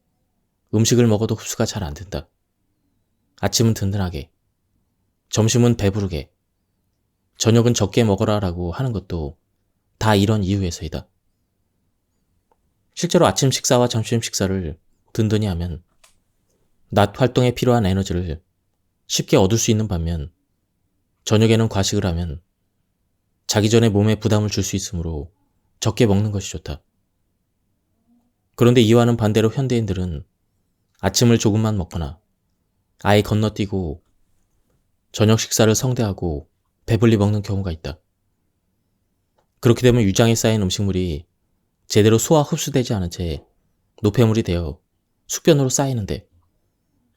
음식을 먹어도 흡수가 잘 안 된다. 아침은 든든하게, 점심은 배부르게, 저녁은 적게 먹어라 라고 하는 것도 다 이런 이유에서이다. 실제로 아침 식사와 점심 식사를 든든히 하면 낮 활동에 필요한 에너지를 쉽게 얻을 수 있는 반면 저녁에는 과식을 하면 자기 전에 몸에 부담을 줄 수 있으므로 적게 먹는 것이 좋다. 그런데 이와는 반대로 현대인들은 아침을 조금만 먹거나 아예 건너뛰고 저녁 식사를 성대하고 배불리 먹는 경우가 있다. 그렇게 되면 위장에 쌓인 음식물이 제대로 소화 흡수되지 않은 채 노폐물이 되어 숙변으로 쌓이는데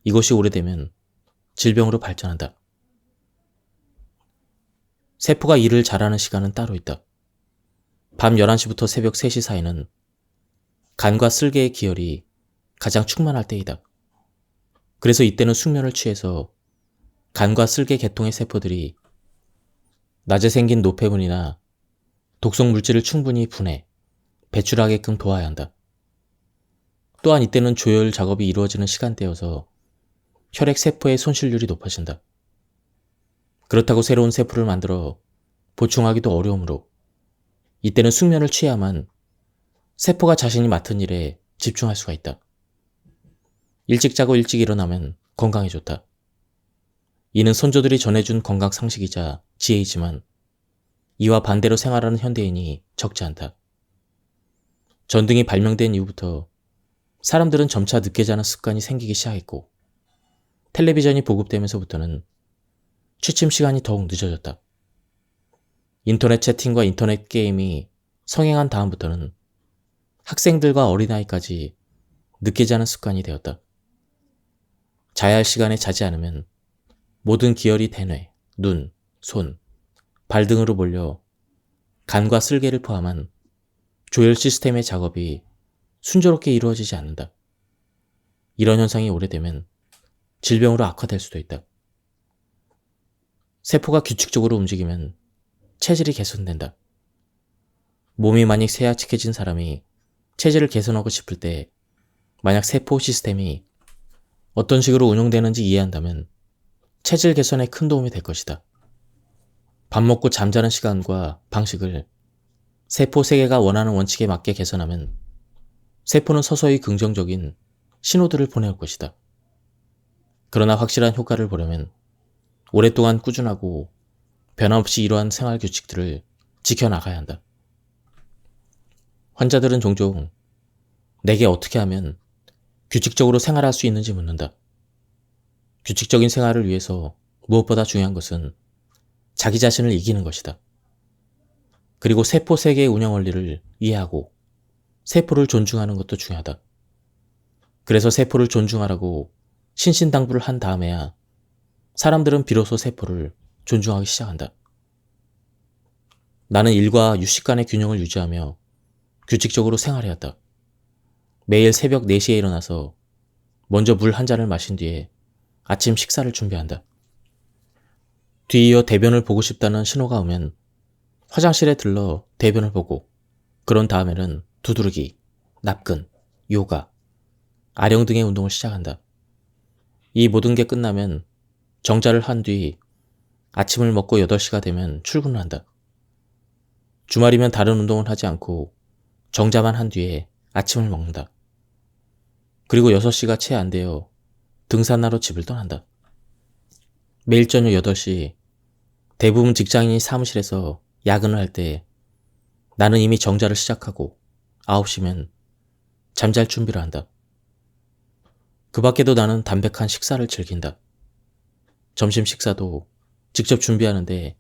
이것이 오래되면 질병으로 발전한다. 세포가 일을 잘하는 시간은 따로 있다. 밤 11시부터 새벽 3시 사이는 간과 쓸개의 기혈이 가장 충만할 때이다. 그래서 이때는 숙면을 취해서 간과 쓸개 계통의 세포들이 낮에 생긴 노폐물이나 독성 물질을 충분히 분해, 배출하게끔 도와야 한다. 또한 이때는 조혈 작업이 이루어지는 시간대여서 혈액 세포의 손실률이 높아진다. 그렇다고 새로운 세포를 만들어 보충하기도 어려우므로 이때는 숙면을 취해야만 세포가 자신이 맡은 일에 집중할 수가 있다. 일찍 자고 일찍 일어나면 건강에 좋다. 이는 선조들이 전해준 건강 상식이자 지혜이지만 이와 반대로 생활하는 현대인이 적지 않다. 전등이 발명된 이후부터 사람들은 점차 늦게 자는 습관이 생기기 시작했고 텔레비전이 보급되면서부터는 취침 시간이 더욱 늦어졌다. 인터넷 채팅과 인터넷 게임이 성행한 다음부터는 학생들과 어린아이까지 늦게 자는 습관이 되었다. 자야 할 시간에 자지 않으면 모든 기혈이 대뇌, 눈, 손, 발 등으로 몰려 간과 쓸개를 포함한 조혈 시스템의 작업이 순조롭게 이루어지지 않는다. 이런 현상이 오래되면 질병으로 악화될 수도 있다. 세포가 규칙적으로 움직이면 체질이 개선된다. 몸이 만약 쇠약해진 사람이 체질을 개선하고 싶을 때 만약 세포 시스템이 어떤 식으로 운영되는지 이해한다면 체질 개선에 큰 도움이 될 것이다. 밥 먹고 잠자는 시간과 방식을 세포 세계가 원하는 원칙에 맞게 개선하면 세포는 서서히 긍정적인 신호들을 보내올 것이다. 그러나 확실한 효과를 보려면 오랫동안 꾸준하고 변함없이 이러한 생활 규칙들을 지켜나가야 한다. 환자들은 종종 내게 어떻게 하면 규칙적으로 생활할 수 있는지 묻는다. 규칙적인 생활을 위해서 무엇보다 중요한 것은 자기 자신을 이기는 것이다. 그리고 세포 세계의 운영 원리를 이해하고 세포를 존중하는 것도 중요하다. 그래서 세포를 존중하라고 신신당부를 한 다음에야 사람들은 비로소 세포를 존중하기 시작한다. 나는 일과 휴식 간의 균형을 유지하며 규칙적으로 생활해왔다. 매일 새벽 4시에 일어나서 먼저 물 한 잔을 마신 뒤에 아침 식사를 준비한다. 뒤이어 대변을 보고 싶다는 신호가 오면 화장실에 들러 대변을 보고 그런 다음에는 두드러기, nap근, 요가, 아령 등의 운동을 시작한다. 이 모든 게 끝나면 정자를 한 뒤 아침을 먹고 8시가 되면 출근을 한다. 주말이면 다른 운동은 하지 않고 정자만 한 뒤에 아침을 먹는다. 그리고 6시가 채 안 되어 등산하러 집을 떠난다. 매일 저녁 8시 대부분 직장인이 사무실에서 야근을 할 때 나는 이미 정자를 시작하고 9시면 잠잘 준비를 한다. 그 밖에도 나는 담백한 식사를 즐긴다. 점심 식사도 직접 준비하는데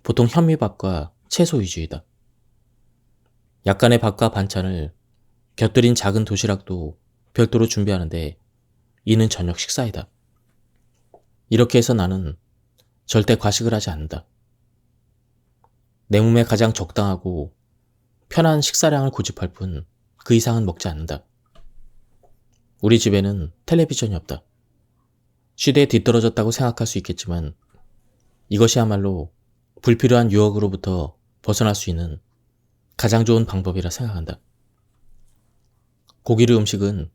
보통 현미밥과 채소 위주이다. 약간의 밥과 반찬을 곁들인 작은 도시락도 별도로 준비하는데 이는 저녁 식사이다. 이렇게 해서 나는 절대 과식을 하지 않는다. 내 몸에 가장 적당하고 편한 식사량을 고집할 뿐 그 이상은 먹지 않는다. 우리 집에는 텔레비전이 없다. 시대에 뒤떨어졌다고 생각할 수 있겠지만 이것이야말로 불필요한 유혹으로부터 벗어날 수 있는 가장 좋은 방법이라 생각한다. 고기류 음식은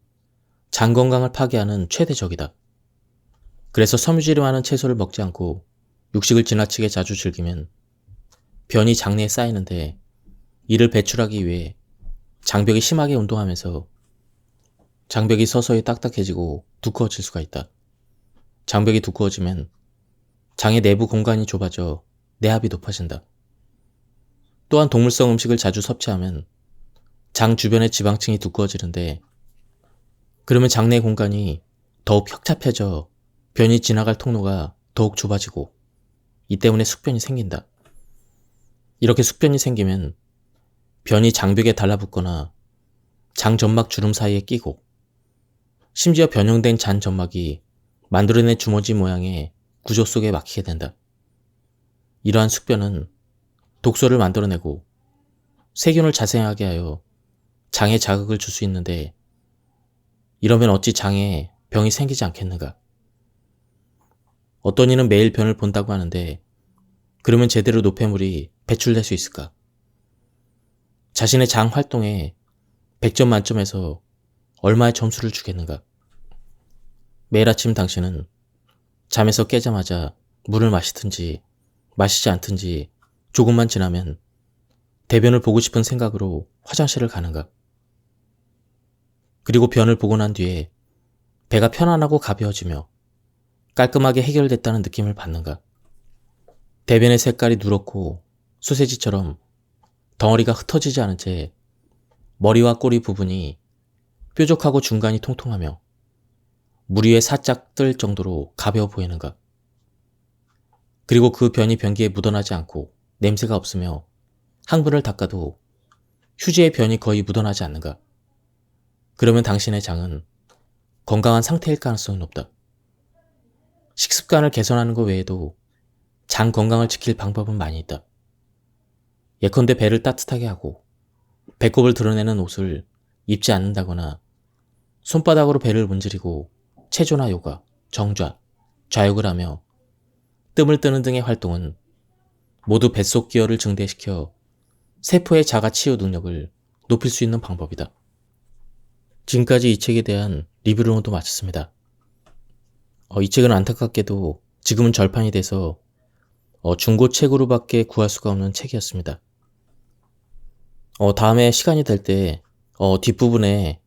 장 건강을 파괴하는 최대적이다. 그래서 섬유질이 많은 채소를 먹지 않고 육식을 지나치게 자주 즐기면 변이 장내에 쌓이는데 이를 배출하기 위해 장벽이 심하게 운동하면서 장벽이 서서히 딱딱해지고 두꺼워질 수가 있다. 장벽이 두꺼워지면 장의 내부 공간이 좁아져 내압이 높아진다. 또한 동물성 음식을 자주 섭취하면 장 주변의 지방층이 두꺼워지는데, 그러면 장내 공간이 더욱 협착해져 변이 지나갈 통로가 더욱 좁아지고, 이 때문에 숙변이 생긴다. 이렇게 숙변이 생기면 변이 장벽에 달라붙거나 장 점막 주름 사이에 끼고, 심지어 변형된 잔 점막이 만들어낸 주머지 모양의 구조 속에 막히게 된다. 이러한 숙변은 독소를 만들어내고 세균을 자생하게 하여 장에 자극을 줄 수 있는데, 이러면 어찌 장에 병이 생기지 않겠는가? 어떤 이는 매일 변을 본다고 하는데, 그러면 제대로 노폐물이 배출될 수 있을까? 자신의 장 활동에 100점 만점에서 얼마의 점수를 주겠는가? 매일 아침 당신은 잠에서 깨자마자 물을 마시든지 마시지 않든지 조금만 지나면 대변을 보고 싶은 생각으로 화장실을 가는가? 그리고 변을 보고 난 뒤에 배가 편안하고 가벼워지며 깔끔하게 해결됐다는 느낌을 받는가? 대변의 색깔이 누렇고 소세지처럼 덩어리가 흩어지지 않은 채 머리와 꼬리 부분이 뾰족하고 중간이 통통하며 물 위에 살짝 뜰 정도로 가벼워 보이는가? 그리고 그 변이 변기에 묻어나지 않고 냄새가 없으며 항문을 닦아도 휴지의 변이 거의 묻어나지 않는가? 그러면 당신의 장은 건강한 상태일 가능성이 높다. 식습관을 개선하는 것 외에도 장 건강을 지킬 방법은 많이 있다. 예컨대 배를 따뜻하게 하고 배꼽을 드러내는 옷을 입지 않는다거나, 손바닥으로 배를 문지르고 체조나 요가, 정좌, 좌욕을 하며 뜸을 뜨는 등의 활동은 모두 뱃속 기혈을 증대시켜 세포의 자가 치유 능력을 높일 수 있는 방법이다. 지금까지 이 책에 대한 리뷰를 모두 마쳤습니다. 이 책은 안타깝게도 지금은 절판이 돼서 중고책으로밖에 구할 수가 없는 책이었습니다. 다음에 시간이 될 때 뒷부분에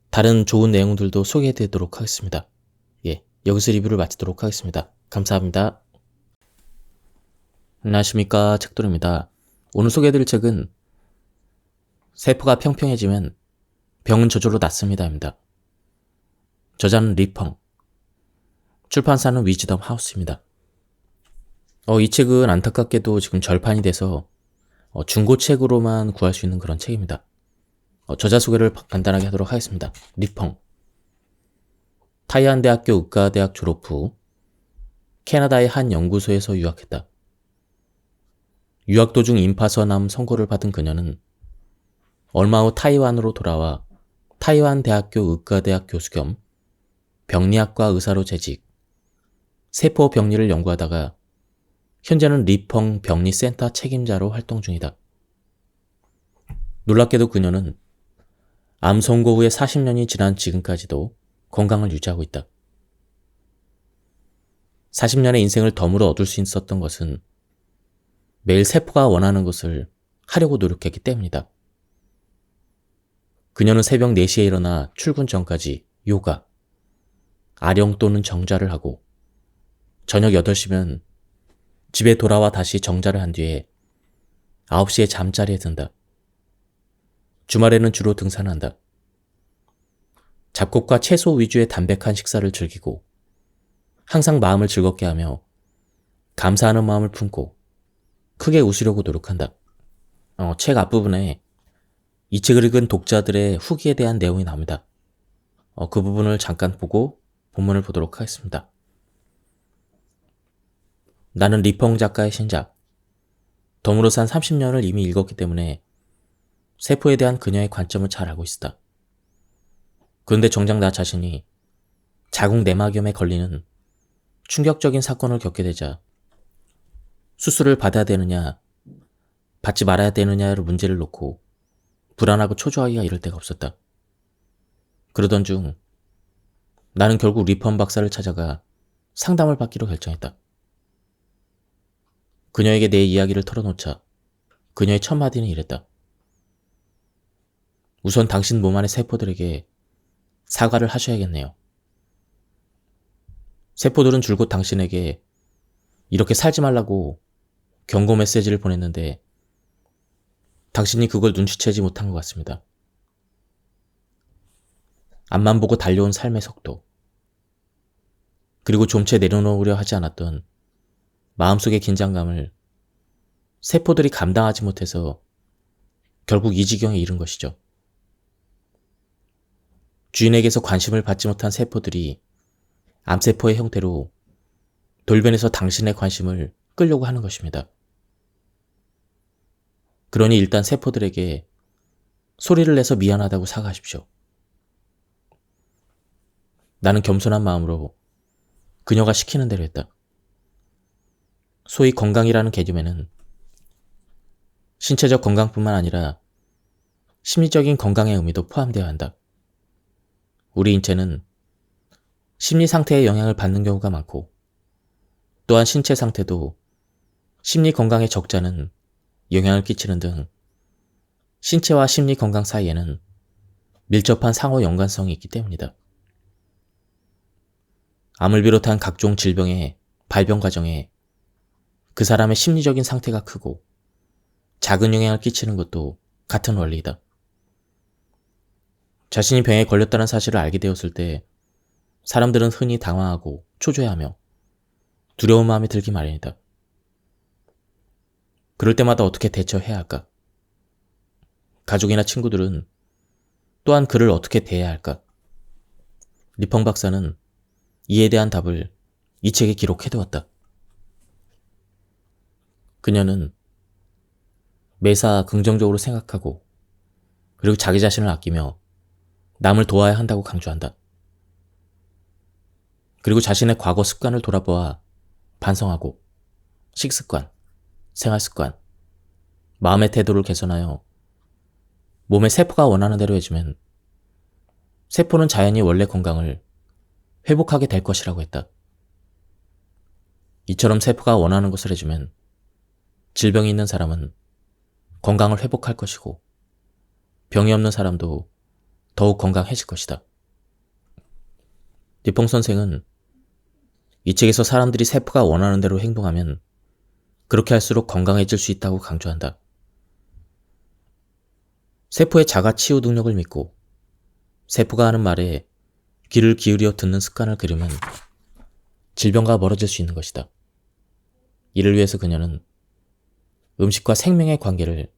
다른 좋은 내용들도 소개해드리도록 하겠습니다. 예, 여기서 리뷰를 마치도록 하겠습니다. 감사합니다. 안녕하십니까, 책돌입니다. 오늘 소개해드릴 책은 세포가 평평해지면 병은 저절로 낫습니다입니다. 저자는 리펑, 출판사는 위즈덤 하우스입니다. 이 책은 안타깝게도 지금 절판이 돼서 중고책으로만 구할 수 있는 그런 책입니다. 저자 소개를 간단하게 하도록 하겠습니다. 리펑, 타이완 대학교 의과대학 졸업 후 캐나다의 한 연구소에서 유학했다. 유학 도중 임파선암 선고를 받은 그녀는 얼마 후 타이완으로 돌아와 타이완 대학교 의과대학 교수 겸 병리학과 의사로 재직, 세포 병리를 연구하다가 현재는 리펑 병리센터 책임자로 활동 중이다. 놀랍게도 그녀는 암 선고 후에 40년이 지난 지금까지도 건강을 유지하고 있다. 40년의 인생을 덤으로 얻을 수 있었던 것은 매일 세포가 원하는 것을 하려고 노력했기 때문이다. 그녀는 새벽 4시에 일어나 출근 전까지 요가, 아령 또는 정자를 하고, 저녁 8시면 집에 돌아와 다시 정자를 한 뒤에 9시에 잠자리에 든다. 주말에는 주로 등산한다. 잡곡과 채소 위주의 담백한 식사를 즐기고, 항상 마음을 즐겁게 하며 감사하는 마음을 품고 크게 웃으려고 노력한다. 책 앞부분에 이 책을 읽은 독자들의 후기에 대한 내용이 나옵니다. 그 부분을 잠깐 보고 본문을 보도록 하겠습니다. 나는 리펑 작가의 신작, 덤으로 산 30년을 이미 읽었기 때문에 세포에 대한 그녀의 관점을 잘 알고 있었다. 그런데 정작 나 자신이 자궁 내막염에 걸리는 충격적인 사건을 겪게 되자 수술을 받아야 되느냐, 받지 말아야 되느냐를 문제를 놓고 불안하고 초조하기가 이를 데가 없었다. 그러던 중 나는 결국 리펑 박사를 찾아가 상담을 받기로 결정했다. 그녀에게 내 이야기를 털어놓자 그녀의 첫 마디는 이랬다. 우선 당신 몸 안의 세포들에게 사과를 하셔야겠네요. 세포들은 줄곧 당신에게 이렇게 살지 말라고 경고 메시지를 보냈는데 당신이 그걸 눈치채지 못한 것 같습니다. 앞만 보고 달려온 삶의 속도, 그리고 좀채 내려놓으려 하지 않았던 마음속의 긴장감을 세포들이 감당하지 못해서 결국 이 지경에 이른 것이죠. 주인에게서 관심을 받지 못한 세포들이 암세포의 형태로 돌변해서 당신의 관심을 끌려고 하는 것입니다. 그러니 일단 세포들에게 소리를 내서 미안하다고 사과하십시오. 나는 겸손한 마음으로 그녀가 시키는 대로 했다. 소위 건강이라는 개념에는 신체적 건강뿐만 아니라 심리적인 건강의 의미도 포함되어야 한다. 우리 인체는 심리 상태에 영향을 받는 경우가 많고, 또한 신체 상태도 심리 건강의 적자는 영향을 끼치는 등 신체와 심리 건강 사이에는 밀접한 상호 연관성이 있기 때문이다. 암을 비롯한 각종 질병의 발병 과정에 그 사람의 심리적인 상태가 크고 작은 영향을 끼치는 것도 같은 원리이다. 자신이 병에 걸렸다는 사실을 알게 되었을 때 사람들은 흔히 당황하고 초조해하며 두려운 마음이 들기 마련이다. 그럴 때마다 어떻게 대처해야 할까? 가족이나 친구들은 또한 그를 어떻게 대해야 할까? 리펑 박사는 이에 대한 답을 이 책에 기록해두었다. 그녀는 매사 긍정적으로 생각하고 그리고 자기 자신을 아끼며 남을 도와야 한다고 강조한다. 그리고 자신의 과거 습관을 돌아보아 반성하고 식습관, 생활습관, 마음의 태도를 개선하여 몸의 세포가 원하는 대로 해주면 세포는 자연히 원래 건강을 회복하게 될 것이라고 했다. 이처럼 세포가 원하는 것을 해주면 질병이 있는 사람은 건강을 회복할 것이고 병이 없는 사람도 더욱 건강해질 것이다. 리펑 선생은 이 책에서 사람들이 세포가 원하는 대로 행동하면 그렇게 할수록 건강해질 수 있다고 강조한다. 세포의 자가 치유 능력을 믿고 세포가 하는 말에 귀를 기울여 듣는 습관을 들이면 질병과 멀어질 수 있는 것이다. 이를 위해서 그녀는 음식과 생명의 관계를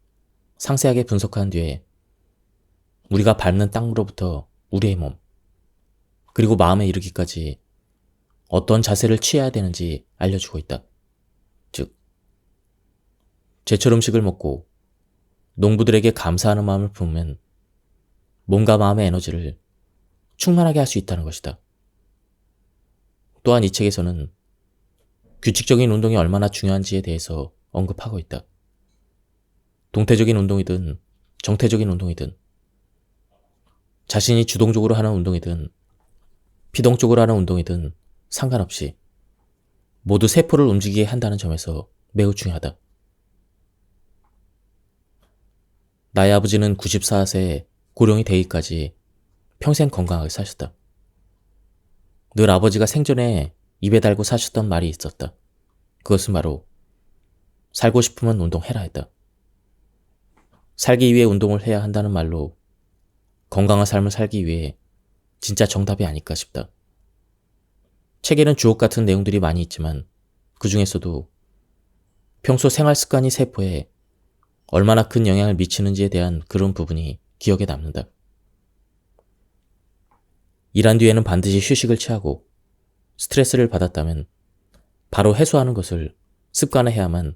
상세하게 분석한 뒤에 우리가 밟는 땅으로부터 우리의 몸, 그리고 마음에 이르기까지 어떤 자세를 취해야 되는지 알려주고 있다. 즉, 제철 음식을 먹고 농부들에게 감사하는 마음을 품으면 몸과 마음의 에너지를 충만하게 할 수 있다는 것이다. 또한 이 책에서는 규칙적인 운동이 얼마나 중요한지에 대해서 언급하고 있다. 동태적인 운동이든 정태적인 운동이든 자신이 주동적으로 하는 운동이든 피동적으로 하는 운동이든 상관없이 모두 세포를 움직이게 한다는 점에서 매우 중요하다. 나의 아버지는 94세에 고령이 되기까지 평생 건강하게 사셨다. 늘 아버지가 생전에 입에 달고 사셨던 말이 있었다. 그것은 바로 살고 싶으면 운동해라 했다. 살기 위해 운동을 해야 한다는 말로 건강한 삶을 살기 위해 진짜 정답이 아닐까 싶다. 책에는 주옥 같은 내용들이 많이 있지만 그 중에서도 평소 생활 습관이 세포에 얼마나 큰 영향을 미치는지에 대한 그런 부분이 기억에 남는다. 일한 뒤에는 반드시 휴식을 취하고 스트레스를 받았다면 바로 해소하는 것을 습관화해야만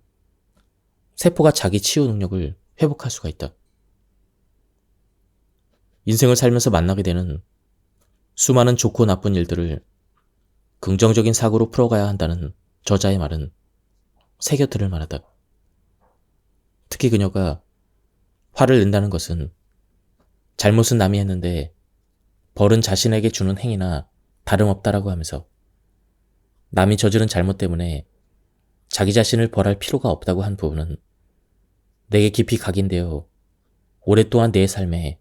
세포가 자기 치유 능력을 회복할 수가 있다. 인생을 살면서 만나게 되는 수많은 좋고 나쁜 일들을 긍정적인 사고로 풀어가야 한다는 저자의 말은 새겨들을 만하다. 특히 그녀가 화를 낸다는 것은 잘못은 남이 했는데 벌은 자신에게 주는 행위나 다름없다라고 하면서 남이 저지른 잘못 때문에 자기 자신을 벌할 필요가 없다고 한 부분은 내게 깊이 각인되어 오랫동안 내 삶에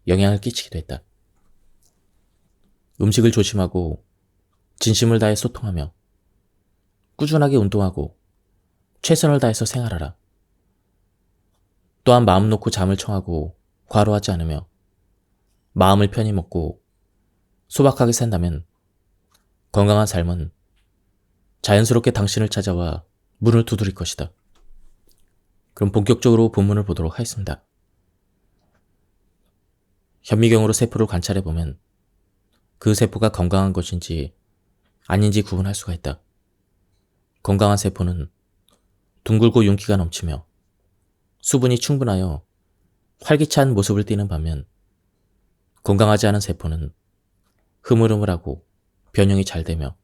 영향을 끼치기도 했다. 음식을 조심하고 진심을 다해 소통하며 꾸준하게 운동하고 최선을 다해서 생활하라. 또한 마음 놓고 잠을 청하고 과로하지 않으며 마음을 편히 먹고 소박하게 산다면 건강한 삶은 자연스럽게 당신을 찾아와 문을 두드릴 것이다. 그럼 본격적으로 본문을 보도록 하겠습니다. 현미경으로 세포를 관찰해보면 그 세포가 건강한 것인지 아닌지 구분할 수가 있다. 건강한 세포는 둥글고 윤기가 넘치며 수분이 충분하여 활기찬 모습을 띠는 반면 건강하지 않은 세포는 흐물흐물하고 변형이 잘 되며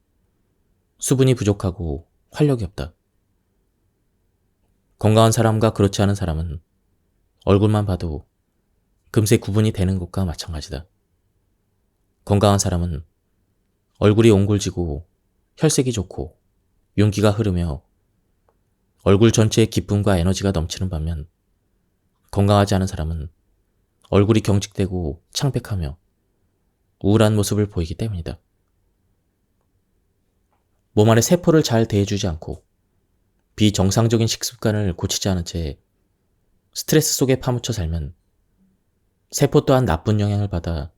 수분이 부족하고 활력이 없다. 건강한 사람과 그렇지 않은 사람은 얼굴만 봐도 금세 구분이 되는 것과 마찬가지다. 건강한 사람은 얼굴이 옹골지고 혈색이 좋고 윤기가 흐르며 얼굴 전체에 기쁨과 에너지가 넘치는 반면 건강하지 않은 사람은 얼굴이 경직되고 창백하며 우울한 모습을 보이기 때문이다. 몸 안의 세포를 잘 대해주지 않고 비정상적인 식습관을 고치지 않은 채 스트레스 속에 파묻혀 살면 세포 또한 나쁜 영향을 받아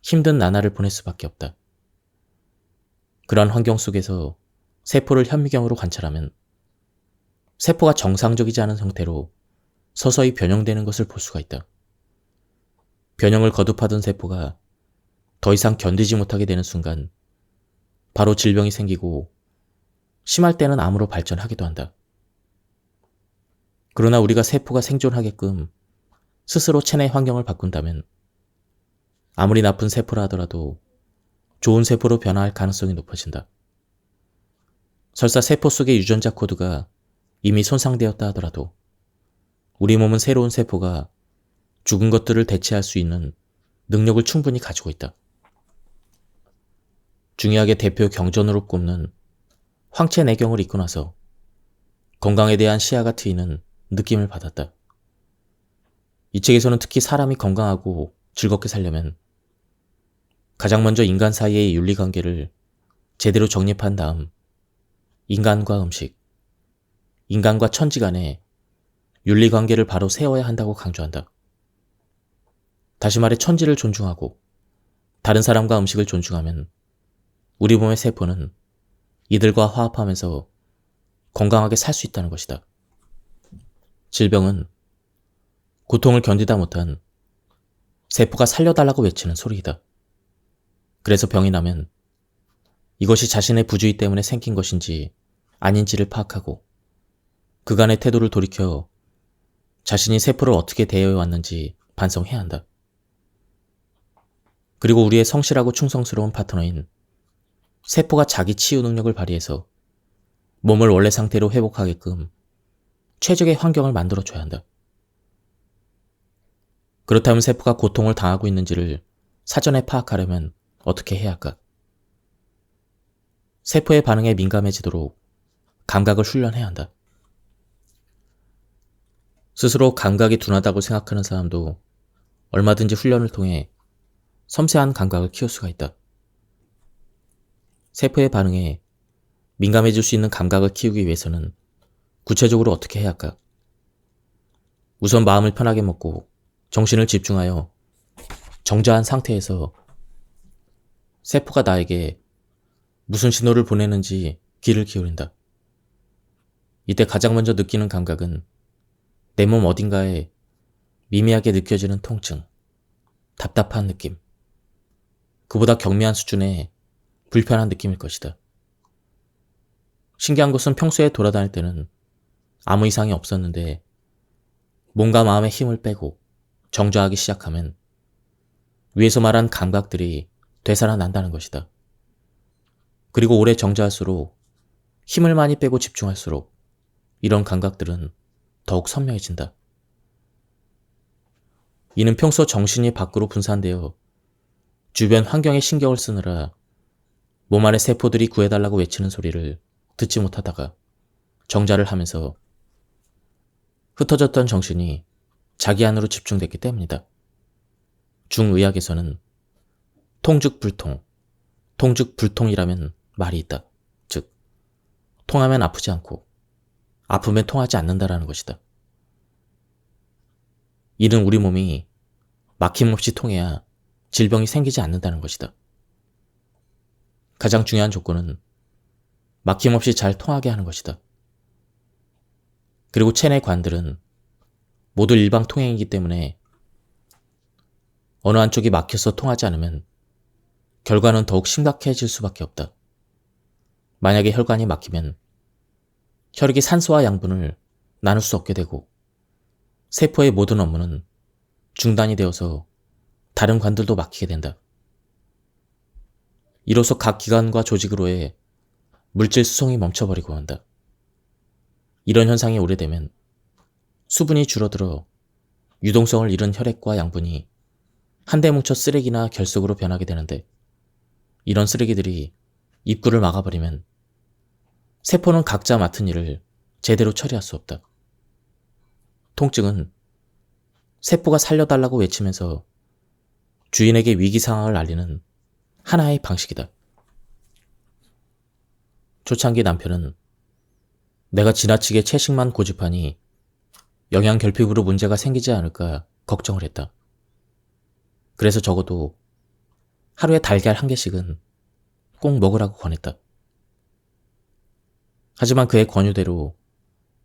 힘든 나날을 보낼 수밖에 없다. 그러한 환경 속에서 세포를 현미경으로 관찰하면 세포가 정상적이지 않은 형태로 서서히 변형되는 것을 볼 수가 있다. 변형을 거듭하던 세포가 더 이상 견디지 못하게 되는 순간 바로 질병이 생기고 심할 때는 암으로 발전하기도 한다. 그러나 우리가 세포가 생존하게끔 스스로 체내 환경을 바꾼다면 아무리 나쁜 세포라 하더라도 좋은 세포로 변화할 가능성이 높아진다. 설사 세포 속의 유전자 코드가 이미 손상되었다 하더라도 우리 몸은 새로운 세포가 죽은 것들을 대체할 수 있는 능력을 충분히 가지고 있다. 중요하게 대표 경전으로 꼽는 황체내경을 읽고 나서 건강에 대한 시야가 트이는 느낌을 받았다. 이 책에서는 특히 사람이 건강하고 즐겁게 살려면 가장 먼저 인간 사이의 윤리관계를 제대로 정립한 다음 인간과 음식, 인간과 천지 간의 윤리관계를 바로 세워야 한다고 강조한다. 다시 말해 천지를 존중하고 다른 사람과 음식을 존중하면 우리 몸의 세포는 이들과 화합하면서 건강하게 살 수 있다는 것이다. 질병은 고통을 견디다 못한 세포가 살려달라고 외치는 소리이다. 그래서 병이 나면 이것이 자신의 부주의 때문에 생긴 것인지 아닌지를 파악하고 그간의 태도를 돌이켜 자신이 세포를 어떻게 대해왔는지 반성해야 한다. 그리고 우리의 성실하고 충성스러운 파트너인 세포가 자기 치유 능력을 발휘해서 몸을 원래 상태로 회복하게끔 최적의 환경을 만들어줘야 한다. 그렇다면 세포가 고통을 당하고 있는지를 사전에 파악하려면 어떻게 해야 할까? 세포의 반응에 민감해지도록 감각을 훈련해야 한다. 스스로 감각이 둔하다고 생각하는 사람도 얼마든지 훈련을 통해 섬세한 감각을 키울 수가 있다. 세포의 반응에 민감해질 수 있는 감각을 키우기 위해서는 구체적으로 어떻게 해야 할까? 우선 마음을 편하게 먹고 정신을 집중하여 정자한 상태에서 세포가 나에게 무슨 신호를 보내는지 귀를 기울인다. 이때 가장 먼저 느끼는 감각은 내 몸 어딘가에 미미하게 느껴지는 통증, 답답한 느낌, 그보다 경미한 수준의 불편한 느낌일 것이다. 신기한 것은 평소에 돌아다닐 때는 아무 이상이 없었는데 몸과 마음의 힘을 빼고 정좌하기 시작하면 위에서 말한 감각들이 되살아난다는 것이다. 그리고 오래 정좌할수록 힘을 많이 빼고 집중할수록 이런 감각들은 더욱 선명해진다. 이는 평소 정신이 밖으로 분산되어 주변 환경에 신경을 쓰느라 몸 안의 세포들이 구해달라고 외치는 소리를 듣지 못하다가 정자를 하면서 흩어졌던 정신이 자기 안으로 집중됐기 때문이다. 중의학에서는 통즉불통, 통즉불통이라면 말이 있다. 즉, 통하면 아프지 않고 아프면 통하지 않는다라는 것이다. 이는 우리 몸이 막힘없이 통해야 질병이 생기지 않는다는 것이다. 가장 중요한 조건은 막힘없이 잘 통하게 하는 것이다. 그리고 체내 관들은 모두 일방통행이기 때문에 어느 한쪽이 막혀서 통하지 않으면 결과는 더욱 심각해질 수밖에 없다. 만약에 혈관이 막히면 혈액이 산소와 양분을 나눌 수 없게 되고 세포의 모든 업무는 중단이 되어서 다른 관들도 막히게 된다. 이로써 각 기관과 조직으로의 물질 수송이 멈춰버리고 한다. 이런 현상이 오래되면 수분이 줄어들어 유동성을 잃은 혈액과 양분이 한데 뭉쳐 쓰레기나 결석으로 변하게 되는데, 이런 쓰레기들이 입구를 막아버리면 세포는 각자 맡은 일을 제대로 처리할 수 없다. 통증은 세포가 살려달라고 외치면서 주인에게 위기 상황을 알리는 하나의 방식이다. 초창기 남편은 내가 지나치게 채식만 고집하니 영양결핍으로 문제가 생기지 않을까 걱정을 했다. 그래서 적어도 하루에 달걀 1개씩은 꼭 먹으라고 권했다. 하지만 그의 권유대로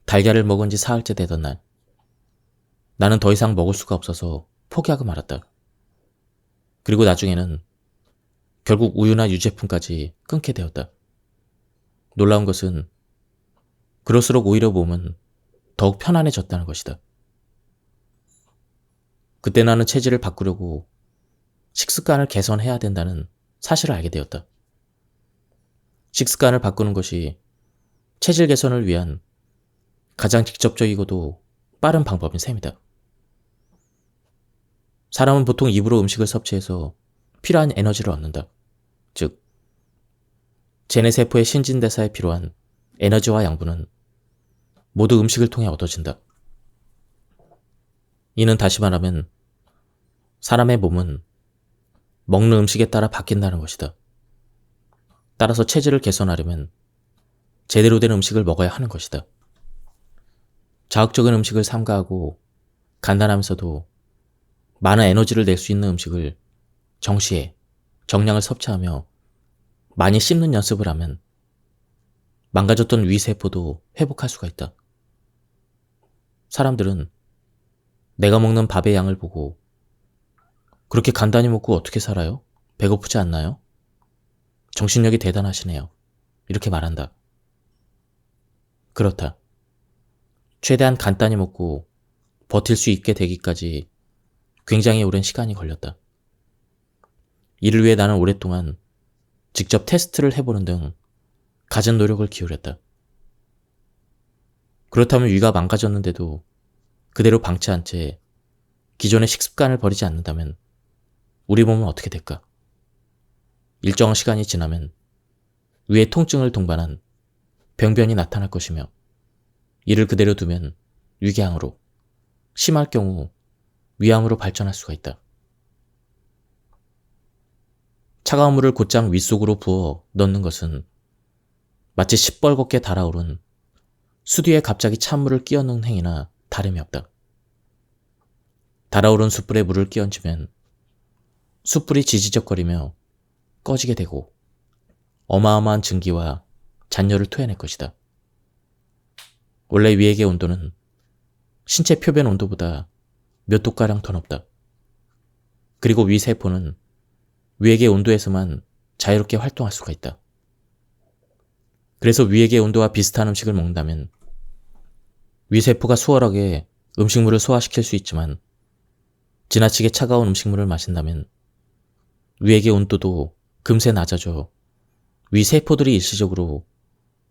달걀을 먹은 지 사흘째 되던 날, 나는 더 이상 먹을 수가 없어서 포기하고 말았다. 그리고 나중에는 결국 우유나 유제품까지 끊게 되었다. 놀라운 것은 그럴수록 오히려 몸은 더욱 편안해졌다는 것이다. 그때 나는 체질을 바꾸려고 식습관을 개선해야 된다는 사실을 알게 되었다. 식습관을 바꾸는 것이 체질 개선을 위한 가장 직접적이고도 빠른 방법인 셈이다. 사람은 보통 입으로 음식을 섭취해서 필요한 에너지를 얻는다. 즉, 제내세포의 신진대사에 필요한 에너지와 양분은 모두 음식을 통해 얻어진다. 이는 다시 말하면 사람의 몸은 먹는 음식에 따라 바뀐다는 것이다. 따라서 체질을 개선하려면 제대로 된 음식을 먹어야 하는 것이다. 자극적인 음식을 삼가하고 간단하면서도 많은 에너지를 낼 수 있는 음식을 정시에 정량을 섭취하며 많이 씹는 연습을 하면 망가졌던 위세포도 회복할 수가 있다. 사람들은 내가 먹는 밥의 양을 보고 그렇게 간단히 먹고 어떻게 살아요? 배고프지 않나요? 정신력이 대단하시네요. 이렇게 말한다. 그렇다. 최대한 간단히 먹고 버틸 수 있게 되기까지 굉장히 오랜 시간이 걸렸다. 이를 위해 나는 오랫동안 직접 테스트를 해보는 등 갖은 노력을 기울였다. 그렇다면 위가 망가졌는데도 그대로 방치한 채 기존의 식습관을 버리지 않는다면 우리 몸은 어떻게 될까? 일정한 시간이 지나면 위의 통증을 동반한 병변이 나타날 것이며, 이를 그대로 두면 위궤양으로, 심할 경우 위암으로 발전할 수가 있다. 차가운 물을 곧장 윗속으로 부어 넣는 것은 마치 시뻘겋게 달아오른 수뒤에 갑자기 찬물을 끼얹는 행위나 다름이 없다. 달아오른 숯불에 물을 끼얹으면 숯불이 지지적거리며 꺼지게 되고 어마어마한 증기와 잔열을 토해낼 것이다. 원래 위액의 온도는 신체 표면 온도보다 몇 도가량 더 높다. 그리고 위세포는 위액의 온도에서만 자유롭게 활동할 수가 있다. 그래서 위액의 온도와 비슷한 음식을 먹는다면 위세포가 수월하게 음식물을 소화시킬 수 있지만, 지나치게 차가운 음식물을 마신다면 위액의 온도도 금세 낮아져 위세포들이 일시적으로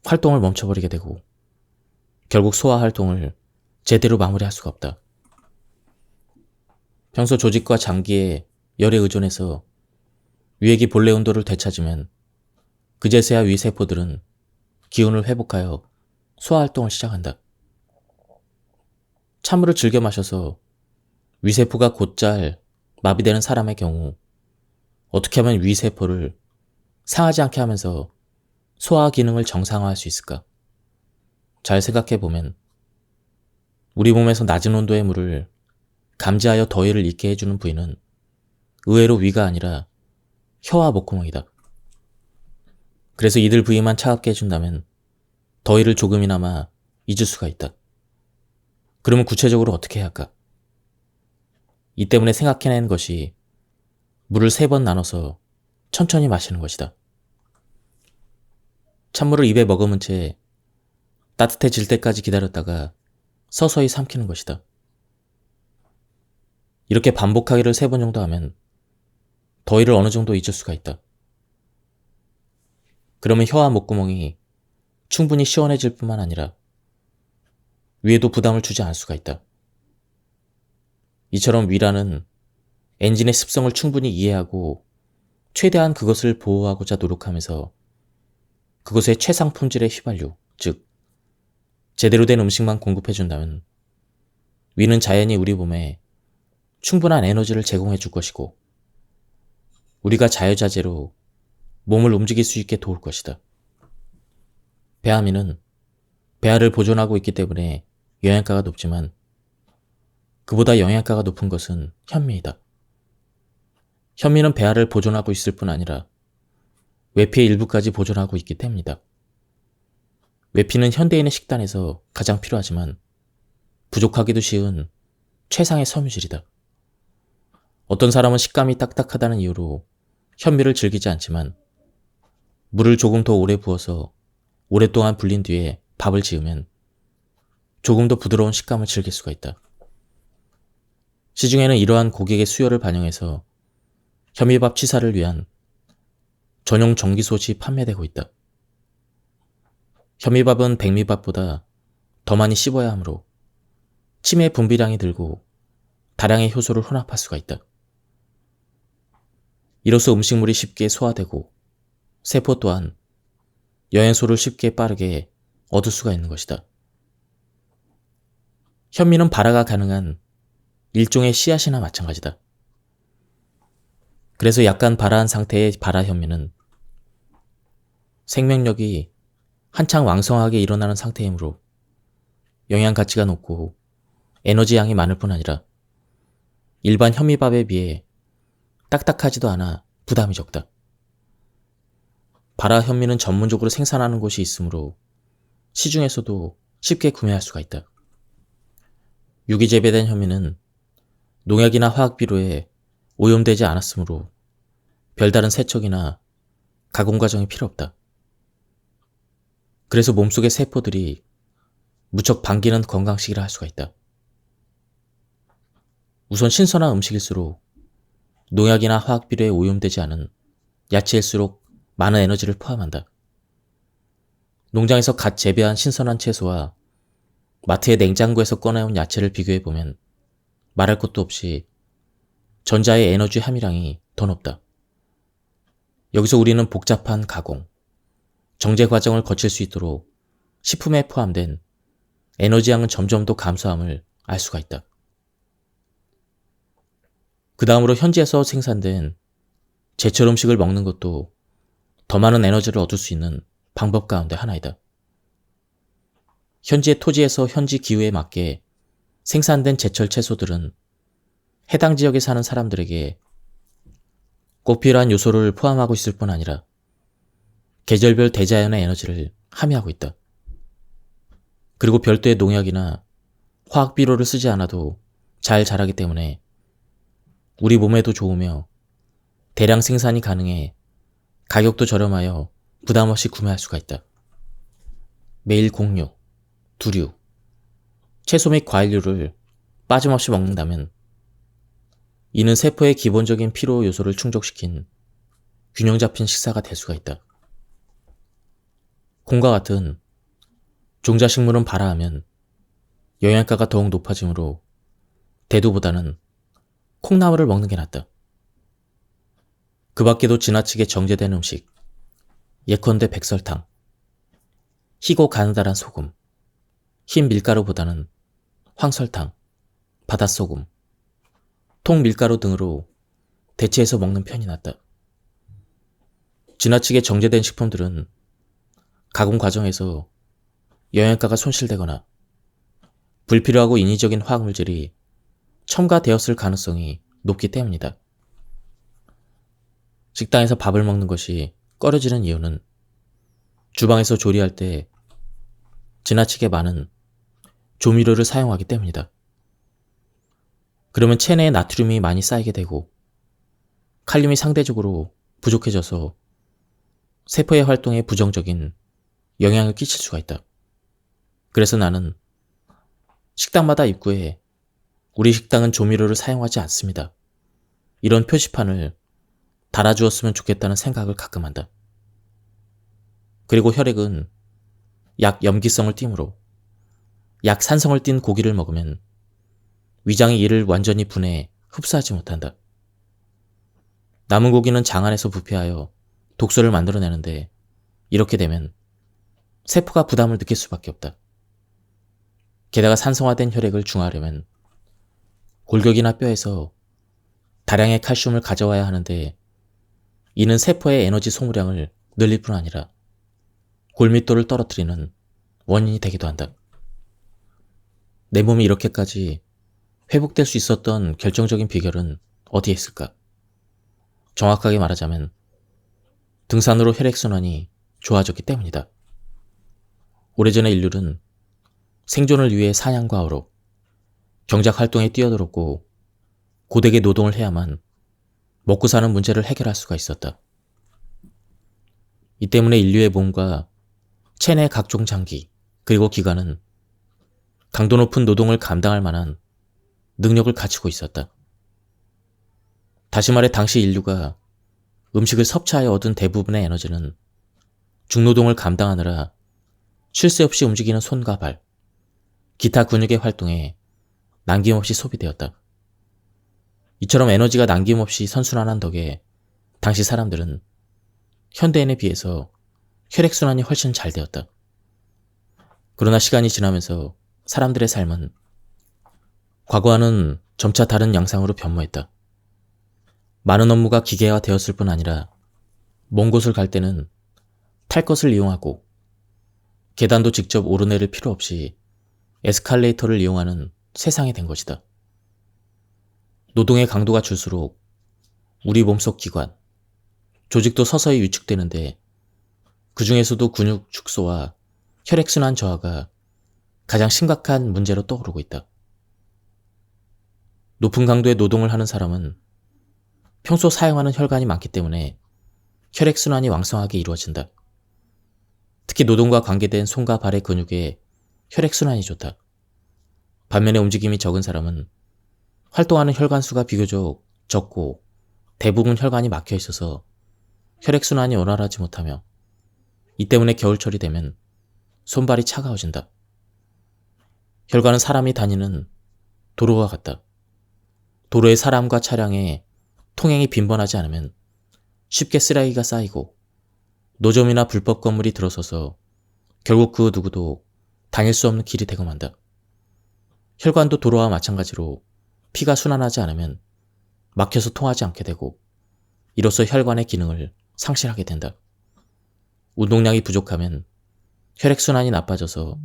활동을 멈춰버리게 되고 결국 소화 활동을 제대로 마무리할 수가 없다. 평소 조직과 장기의 열에 의존해서 위액이 본래 온도를 되찾으면 그제서야 위세포들은 기운을 회복하여 소화활동을 시작한다. 찬물을 즐겨 마셔서 위세포가 곧잘 마비되는 사람의 경우 어떻게 하면 위세포를 상하지 않게 하면서 소화 기능을 정상화할 수 있을까? 잘 생각해보면 우리 몸에서 낮은 온도의 물을 감지하여 더위를 잊게 해주는 부위는 의외로 위가 아니라 혀와 목구멍이다. 그래서 이들 부위만 차갑게 해준다면 더위를 조금이나마 잊을 수가 있다. 그러면 구체적으로 어떻게 해야 할까? 이 때문에 생각해낸 것이 물을 3번 나눠서 천천히 마시는 것이다. 찬물을 입에 머금은 채 따뜻해질 때까지 기다렸다가 서서히 삼키는 것이다. 이렇게 반복하기를 3번 정도 하면 더위를 어느 정도 잊을 수가 있다. 그러면 혀와 목구멍이 충분히 시원해질 뿐만 아니라 위에도 부담을 주지 않을 수가 있다. 이처럼 위라는 엔진의 습성을 충분히 이해하고 최대한 그것을 보호하고자 노력하면서 그것의 최상 품질의 휘발유, 즉 제대로 된 음식만 공급해준다면 위는 자연히 우리 몸에 충분한 에너지를 제공해 줄 것이고 우리가 자유자재로 몸을 움직일 수 있게 도울 것이다. 배아미는 배아를 보존하고 있기 때문에 영양가가 높지만 그보다 영양가가 높은 것은 현미이다. 현미는 배아를 보존하고 있을 뿐 아니라 외피의 일부까지 보존하고 있기 때문이다. 외피는 현대인의 식단에서 가장 필요하지만 부족하기도 쉬운 최상의 섬유질이다. 어떤 사람은 식감이 딱딱하다는 이유로 현미를 즐기지 않지만 물을 조금 더 오래 부어서 오랫동안 불린 뒤에 밥을 지으면 조금 더 부드러운 식감을 즐길 수가 있다. 시중에는 이러한 고객의 수요를 반영해서 현미밥 취사를 위한 전용 전기솥이 판매되고 있다. 현미밥은 백미밥보다 더 많이 씹어야 하므로 침의 분비량이 들고 다량의 효소를 혼합할 수가 있다. 이로써 음식물이 쉽게 소화되고 세포 또한 영양소를 쉽게 빠르게 얻을 수가 있는 것이다. 현미는 발화가 가능한 일종의 씨앗이나 마찬가지다. 그래서 약간 발화한 상태의 발화 현미는 생명력이 한창 왕성하게 일어나는 상태이므로 영양 가치가 높고 에너지 양이 많을 뿐 아니라 일반 현미밥에 비해 딱딱하지도 않아 부담이 적다. 발화 현미는 전문적으로 생산하는 곳이 있으므로 시중에서도 쉽게 구매할 수가 있다. 유기 재배된 현미는 농약이나 화학비료에 오염되지 않았으므로 별다른 세척이나 가공 과정이 필요 없다. 그래서 몸속의 세포들이 무척 반기는 건강식이라 할 수가 있다. 우선 신선한 음식일수록 농약이나 화학비료에 오염되지 않은 야채일수록 많은 에너지를 포함한다. 농장에서 갓 재배한 신선한 채소와 마트의 냉장고에서 꺼내온 야채를 비교해보면 말할 것도 없이 전자의 에너지 함유량이 더 높다. 여기서 우리는 복잡한 가공, 정제 과정을 거칠 수 있도록 식품에 포함된 에너지양은 점점 더 감소함을 알 수가 있다. 그 다음으로 현지에서 생산된 제철 음식을 먹는 것도 더 많은 에너지를 얻을 수 있는 방법 가운데 하나이다. 현지의 토지에서 현지 기후에 맞게 생산된 제철 채소들은 해당 지역에 사는 사람들에게 꼭 필요한 요소를 포함하고 있을 뿐 아니라 계절별 대자연의 에너지를 함유하고 있다. 그리고 별도의 농약이나 화학비료를 쓰지 않아도 잘 자라기 때문에 우리 몸에도 좋으며 대량 생산이 가능해 가격도 저렴하여 부담 없이 구매할 수가 있다. 매일 곡류, 두류, 채소 및 과일류를 빠짐없이 먹는다면 이는 세포의 기본적인 필요 요소를 충족시킨 균형 잡힌 식사가 될 수가 있다. 콩과 같은 종자식물은 발화하면 영양가가 더욱 높아지므로 대두보다는 콩나물을 먹는 게 낫다. 그 밖에도 지나치게 정제된 음식, 예컨대 백설탕, 희고 가느다란 소금, 흰 밀가루보다는 황설탕, 바닷소금, 통밀가루 등으로 대체해서 먹는 편이 낫다. 지나치게 정제된 식품들은 가공 과정에서 영양가가 손실되거나 불필요하고 인위적인 화학물질이 첨가되었을 가능성이 높기 때문이다. 식당에서 밥을 먹는 것이 꺼려지는 이유는 주방에서 조리할 때 지나치게 많은 조미료를 사용하기 때문이다. 그러면 체내에 나트륨이 많이 쌓이게 되고 칼륨이 상대적으로 부족해져서 세포의 활동에 부정적인 영향을 끼칠 수가 있다. 그래서 나는 식당마다 입구에 우리 식당은 조미료를 사용하지 않습니다. 이런 표시판을 달아주었으면 좋겠다는 생각을 가끔 한다. 그리고 혈액은 약 염기성을 띠므로 약 산성을 띤 고기를 먹으면 위장이 이를 완전히 분해 흡수하지 못한다. 남은 고기는 장 안에서 부패하여 독소를 만들어내는데 이렇게 되면 세포가 부담을 느낄 수밖에 없다. 게다가 산성화된 혈액을 중화하려면 골격이나 뼈에서 다량의 칼슘을 가져와야 하는데 이는 세포의 에너지 소모량을 늘릴 뿐 아니라 골밀도를 떨어뜨리는 원인이 되기도 한다. 내 몸이 이렇게까지 회복될 수 있었던 결정적인 비결은 어디에 있을까? 정확하게 말하자면 등산으로 혈액순환이 좋아졌기 때문이다. 오래전에 인류는 생존을 위해 사냥과 어록, 경작 활동에 뛰어들었고 고되게 노동을 해야만 먹고 사는 문제를 해결할 수가 있었다. 이 때문에 인류의 몸과 체내 각종 장기 그리고 기관은 강도 높은 노동을 감당할 만한 능력을 갖추고 있었다. 다시 말해 당시 인류가 음식을 섭취하여 얻은 대부분의 에너지는 중노동을 감당하느라 쉴 새 없이 움직이는 손과 발, 기타 근육의 활동에 남김없이 소비되었다. 이처럼 에너지가 남김없이 선순환한 덕에 당시 사람들은 현대인에 비해서 혈액순환이 훨씬 잘 되었다. 그러나 시간이 지나면서 사람들의 삶은 과거와는 점차 다른 양상으로 변모했다. 많은 업무가 기계화되었을 뿐 아니라 먼 곳을 갈 때는 탈 것을 이용하고 계단도 직접 오르내릴 필요 없이 에스컬레이터를 이용하는 세상이 된 것이다. 노동의 강도가 줄수록 우리 몸속 기관, 조직도 서서히 위축되는데 그 중에서도 근육 축소와 혈액순환 저하가 가장 심각한 문제로 떠오르고 있다. 높은 강도의 노동을 하는 사람은 평소 사용하는 혈관이 많기 때문에 혈액순환이 왕성하게 이루어진다. 특히 노동과 관계된 손과 발의 근육에 혈액순환이 좋다. 반면에 움직임이 적은 사람은 활동하는 혈관 수가 비교적 적고 대부분 혈관이 막혀 있어서 혈액순환이 원활하지 못하며 이 때문에 겨울철이 되면 손발이 차가워진다. 혈관은 사람이 다니는 도로와 같다. 도로에 사람과 차량의 통행이 빈번하지 않으면 쉽게 쓰레기가 쌓이고 노점이나 불법 건물이 들어서서 결국 그 누구도 다닐 수 없는 길이 되고 만다. 혈관도 도로와 마찬가지로 피가 순환하지 않으면 막혀서 통하지 않게 되고 이로써 혈관의 기능을 상실하게 된다. 운동량이 부족하면 혈액순환이 나빠져서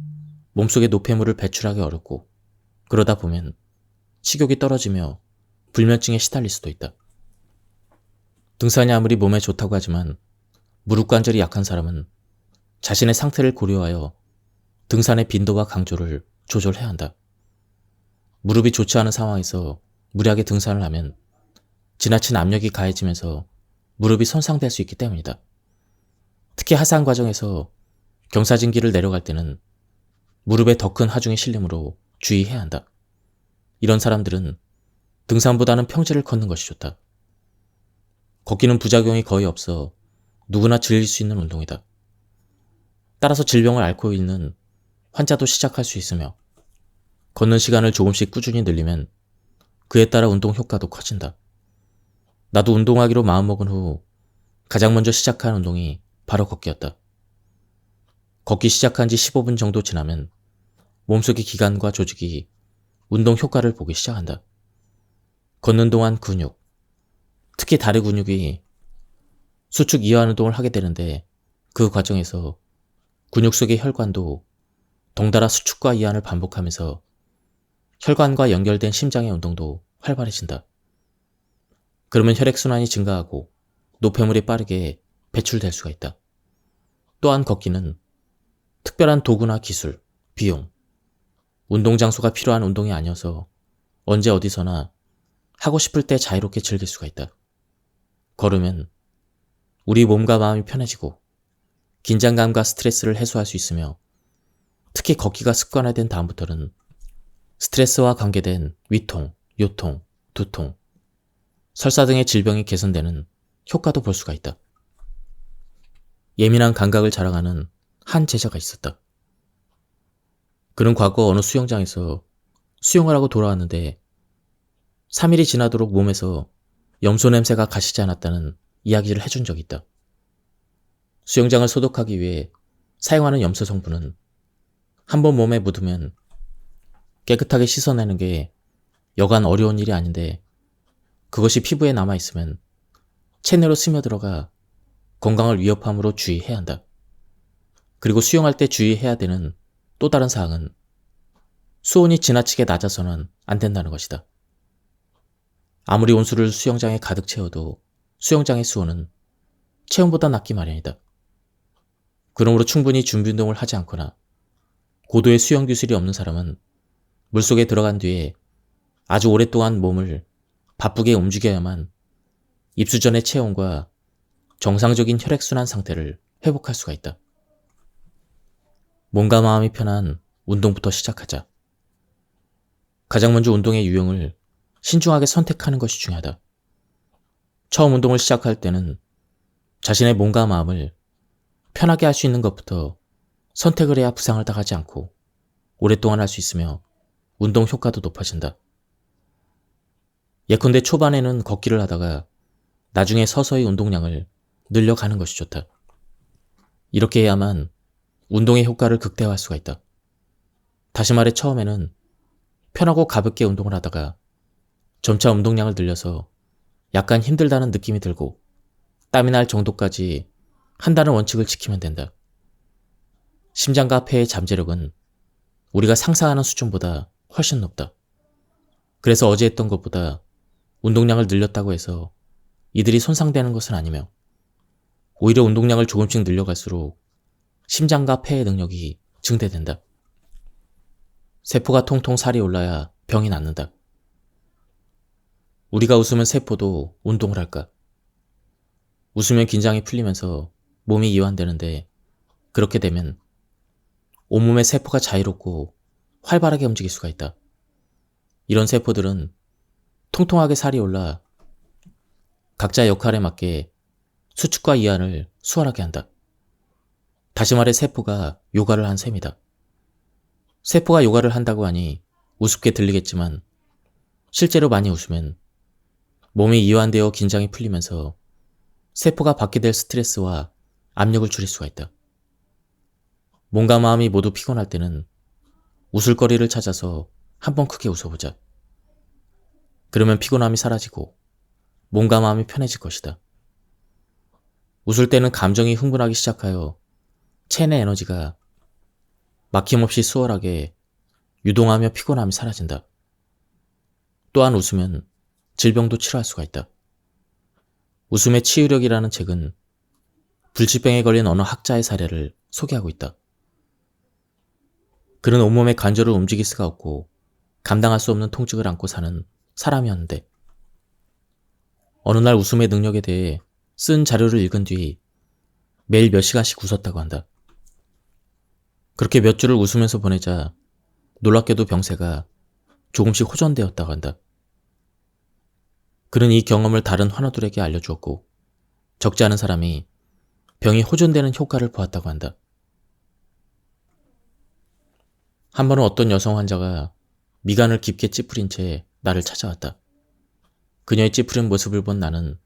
몸속에 노폐물을 배출하기 어렵고 그러다 보면 식욕이 떨어지며 불면증에 시달릴 수도 있다. 등산이 아무리 몸에 좋다고 하지만 무릎 관절이 약한 사람은 자신의 상태를 고려하여 등산의 빈도와 강조를 조절해야 한다. 무릎이 좋지 않은 상황에서 무리하게 등산을 하면 지나친 압력이 가해지면서 무릎이 손상될 수 있기 때문이다. 특히 하산 과정에서 경사진길을 내려갈 때는 무릎에 더 큰 하중이 실리므로 주의해야 한다. 이런 사람들은 등산보다는 평지를 걷는 것이 좋다. 걷기는 부작용이 거의 없어 누구나 즐길 수 있는 운동이다. 따라서 질병을 앓고 있는 환자도 시작할 수 있으며 걷는 시간을 조금씩 꾸준히 늘리면 그에 따라 운동 효과도 커진다. 나도 운동하기로 마음먹은 후 가장 먼저 시작한 운동이 바로 걷기였다. 걷기 시작한 지 15분 정도 지나면 몸속의 기관과 조직이 운동 효과를 보기 시작한다. 걷는 동안 근육, 특히 다리 근육이 수축 이완 운동을 하게 되는데 그 과정에서 근육 속의 혈관도 덩달아 수축과 이완을 반복하면서 혈관과 연결된 심장의 운동도 활발해진다. 그러면 혈액순환이 증가하고 노폐물이 빠르게 배출될 수가 있다. 또한 걷기는 특별한 도구나 기술, 비용, 운동 장소가 필요한 운동이 아니어서 언제 어디서나 하고 싶을 때 자유롭게 즐길 수가 있다. 걸으면 우리 몸과 마음이 편해지고 긴장감과 스트레스를 해소할 수 있으며 특히 걷기가 습관화된 다음부터는 스트레스와 관계된 위통, 요통, 두통, 설사 등의 질병이 개선되는 효과도 볼 수가 있다. 예민한 감각을 자랑하는 한 제자가 있었다. 그는 과거 어느 수영장에서 수영을 하고 돌아왔는데 3일이 지나도록 몸에서 염소 냄새가 가시지 않았다는 이야기를 해준 적이 있다. 수영장을 소독하기 위해 사용하는 염소 성분은 한번 몸에 묻으면 깨끗하게 씻어내는 게 여간 어려운 일이 아닌데 그것이 피부에 남아있으면 체내로 스며들어가 건강을 위협함으로 주의해야 한다. 그리고 수영할 때 주의해야 되는 또 다른 사항은 수온이 지나치게 낮아서는 안 된다는 것이다. 아무리 온수를 수영장에 가득 채워도 수영장의 수온은 체온보다 낮기 마련이다. 그러므로 충분히 준비 운동을 하지 않거나 고도의 수영 기술이 없는 사람은 물속에 들어간 뒤에 아주 오랫동안 몸을 바쁘게 움직여야만 입수 전의 체온과 정상적인 혈액순환 상태를 회복할 수가 있다. 몸과 마음이 편한 운동부터 시작하자. 가장 먼저 운동의 유형을 신중하게 선택하는 것이 중요하다. 처음 운동을 시작할 때는 자신의 몸과 마음을 편하게 할 수 있는 것부터 선택을 해야 부상을 당하지 않고 오랫동안 할 수 있으며 운동 효과도 높아진다. 예컨대 초반에는 걷기를 하다가 나중에 서서히 운동량을 늘려가는 것이 좋다. 이렇게 해야만 운동의 효과를 극대화할 수가 있다. 다시 말해 처음에는 편하고 가볍게 운동을 하다가 점차 운동량을 늘려서 약간 힘들다는 느낌이 들고 땀이 날 정도까지 한다는 원칙을 지키면 된다. 심장과 폐의 잠재력은 우리가 상상하는 수준보다 훨씬 높다. 그래서 어제 했던 것보다 운동량을 늘렸다고 해서 이들이 손상되는 것은 아니며 오히려 운동량을 조금씩 늘려갈수록 심장과 폐의 능력이 증대된다. 세포가 통통 살이 올라야 병이 낫는다. 우리가 웃으면 세포도 운동을 할까? 웃으면 긴장이 풀리면서 몸이 이완되는데 그렇게 되면 온몸의 세포가 자유롭고 활발하게 움직일 수가 있다. 이런 세포들은 통통하게 살이 올라 각자 역할에 맞게 수축과 이완을 수월하게 한다. 다시 말해 세포가 요가를 한 셈이다. 세포가 요가를 한다고 하니 우습게 들리겠지만 실제로 많이 웃으면 몸이 이완되어 긴장이 풀리면서 세포가 받게 될 스트레스와 압력을 줄일 수가 있다. 몸과 마음이 모두 피곤할 때는 웃을거리를 찾아서 한번 크게 웃어보자. 그러면 피곤함이 사라지고 몸과 마음이 편해질 것이다. 웃을 때는 감정이 흥분하기 시작하여 체내 에너지가 막힘없이 수월하게 유동하며 피곤함이 사라진다. 또한 웃으면 질병도 치료할 수가 있다. 웃음의 치유력이라는 책은 불치병에 걸린 어느 학자의 사례를 소개하고 있다. 그는 온몸의 관절을 움직일 수가 없고 감당할 수 없는 통증을 안고 사는 사람이었는데 어느 날 웃음의 능력에 대해 쓴 자료를 읽은 뒤 매일 몇 시간씩 웃었다고 한다. 그렇게 몇 주를 웃으면서 보내자 놀랍게도 병세가 조금씩 호전되었다고 한다. 그는 이 경험을 다른 환우들에게 알려주었고 적지 않은 사람이 병이 호전되는 효과를 보았다고 한다. 한 번은 어떤 여성 환자가 미간을 깊게 찌푸린 채 나를 찾아왔다. 그녀의 찌푸린 모습을 본 나는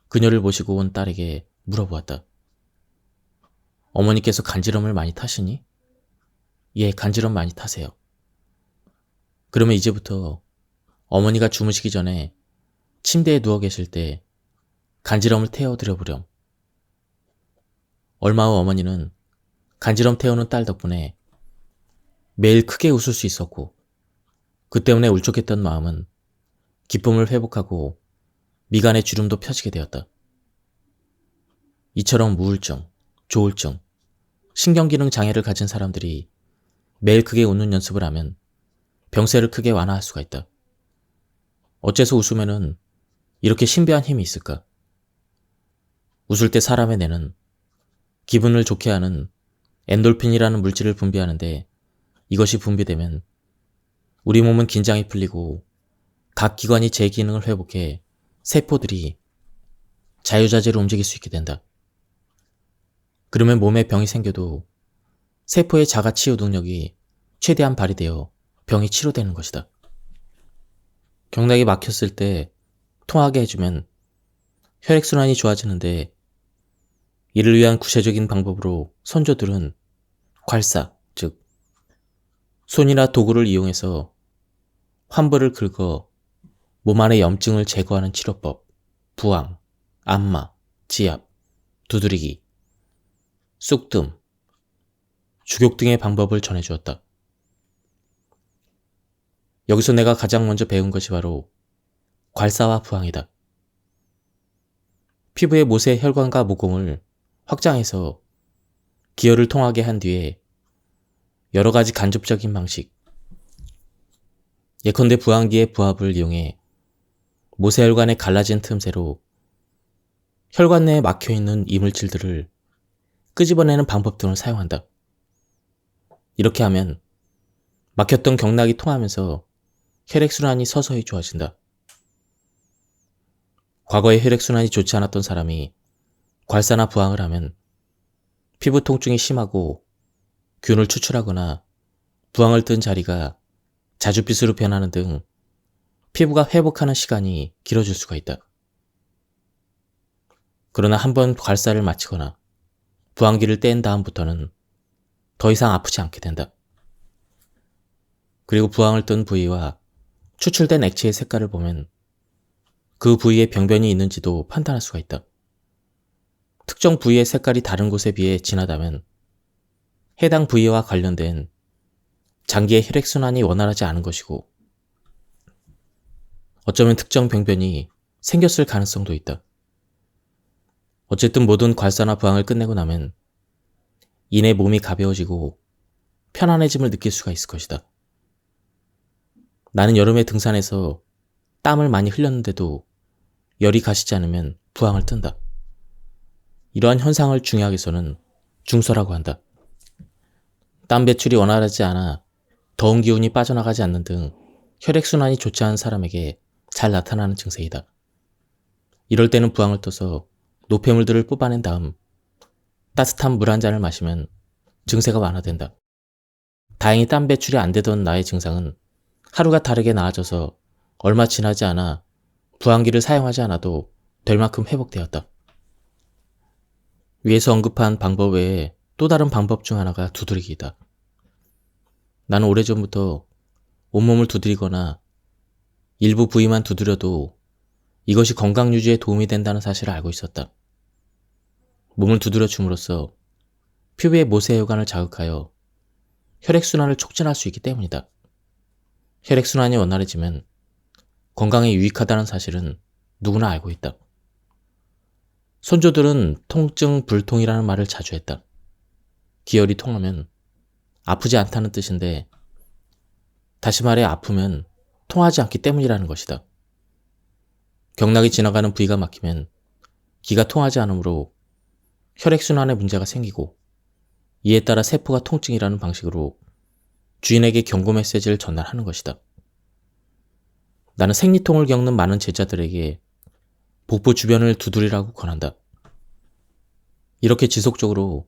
그녀를 모시고 온 딸에게 물어보았다. 어머니께서 간지럼을 많이 타시니? 예, 간지럼 많이 타세요. 그러면 이제부터 어머니가 주무시기 전에 침대에 누워 계실 때 간지럼을 태워드려 보렴. 얼마 후 어머니는 간지럼 태우는 딸 덕분에 매일 크게 웃을 수 있었고, 그 때문에 울적했던 마음은 기쁨을 회복하고 미간의 주름도 펴지게 되었다. 이처럼 우울증, 조울증, 신경기능 장애를 가진 사람들이 매일 크게 웃는 연습을 하면 병세를 크게 완화할 수가 있다. 어째서 웃으면은 이렇게 신비한 힘이 있을까? 웃을 때 사람의 뇌는 기분을 좋게 하는 엔돌핀이라는 물질을 분비하는데, 이것이 분비되면 우리 몸은 긴장이 풀리고 각 기관이 제 기능을 회복해 세포들이 자유자재로 움직일 수 있게 된다. 그러면 몸에 병이 생겨도 세포의 자가 치유 능력이 최대한 발휘되어 병이 치료되는 것이다. 경락이 막혔을 때 통하게 해주면 혈액순환이 좋아지는데, 이를 위한 구체적인 방법으로 선조들은 괄사, 즉 손이나 도구를 이용해서 환부를 긁어 몸 안의 염증을 제거하는 치료법, 부항, 안마, 지압, 두드리기, 쑥뜸, 죽욕 등의 방법을 전해주었다. 여기서 내가 가장 먼저 배운 것이 바로 괄사와 부항이다. 피부의 모세 혈관과 모공을 확장해서 기혈을 통하게 한 뒤에 여러 가지 간접적인 방식, 예컨대 부항기의 부합을 이용해 모세혈관의 갈라진 틈새로 혈관 내에 막혀있는 이물질들을 끄집어내는 방법 등을 사용한다. 이렇게 하면 막혔던 경락이 통하면서 혈액순환이 서서히 좋아진다. 과거에 혈액순환이 좋지 않았던 사람이 괄사나 부항을 하면 피부 통증이 심하고 균을 추출하거나 부항을 뜬 자리가 자줏빛으로 변하는 등 피부가 회복하는 시간이 길어질 수가 있다. 그러나 한번 괄사를 마치거나 부항기를 뗀 다음부터는 더 이상 아프지 않게 된다. 그리고 부항을 뜬 부위와 추출된 액체의 색깔을 보면 그 부위에 병변이 있는지도 판단할 수가 있다. 특정 부위의 색깔이 다른 곳에 비해 진하다면 해당 부위와 관련된 장기의 혈액순환이 원활하지 않은 것이고, 어쩌면 특정 병변이 생겼을 가능성도 있다. 어쨌든 모든 괄사나 부항을 끝내고 나면 이내 몸이 가벼워지고 편안해짐을 느낄 수가 있을 것이다. 나는 여름에 등산해서 땀을 많이 흘렸는데도 열이 가시지 않으면 부항을 뜬다. 이러한 현상을 중의학에서는 중서라고 한다. 땀 배출이 원활하지 않아 더운 기운이 빠져나가지 않는 등 혈액순환이 좋지 않은 사람에게 잘 나타나는 증세이다. 이럴 때는 부항을 떠서 노폐물들을 뽑아낸 다음 따뜻한 물 한 잔을 마시면 증세가 완화된다. 다행히 땀 배출이 안 되던 나의 증상은 하루가 다르게 나아져서 얼마 지나지 않아 부항기를 사용하지 않아도 될 만큼 회복되었다. 위에서 언급한 방법 외에 또 다른 방법 중 하나가 두드리기이다. 나는 오래전부터 온몸을 두드리거나 일부 부위만 두드려도 이것이 건강 유지에 도움이 된다는 사실을 알고 있었다. 몸을 두드려 줌으로써 피부의 모세혈관을 자극하여 혈액순환을 촉진할 수 있기 때문이다. 혈액순환이 원활해지면 건강에 유익하다는 사실은 누구나 알고 있다. 선조들은 통증 불통이라는 말을 자주 했다. 기혈이 통하면 아프지 않다는 뜻인데, 다시 말해 아프면 통하지 않기 때문이라는 것이다. 경락이 지나가는 부위가 막히면 기가 통하지 않으므로 혈액순환에 문제가 생기고, 이에 따라 세포가 통증이라는 방식으로 주인에게 경고 메시지를 전달하는 것이다. 나는 생리통을 겪는 많은 제자들에게 복부 주변을 두드리라고 권한다. 이렇게 지속적으로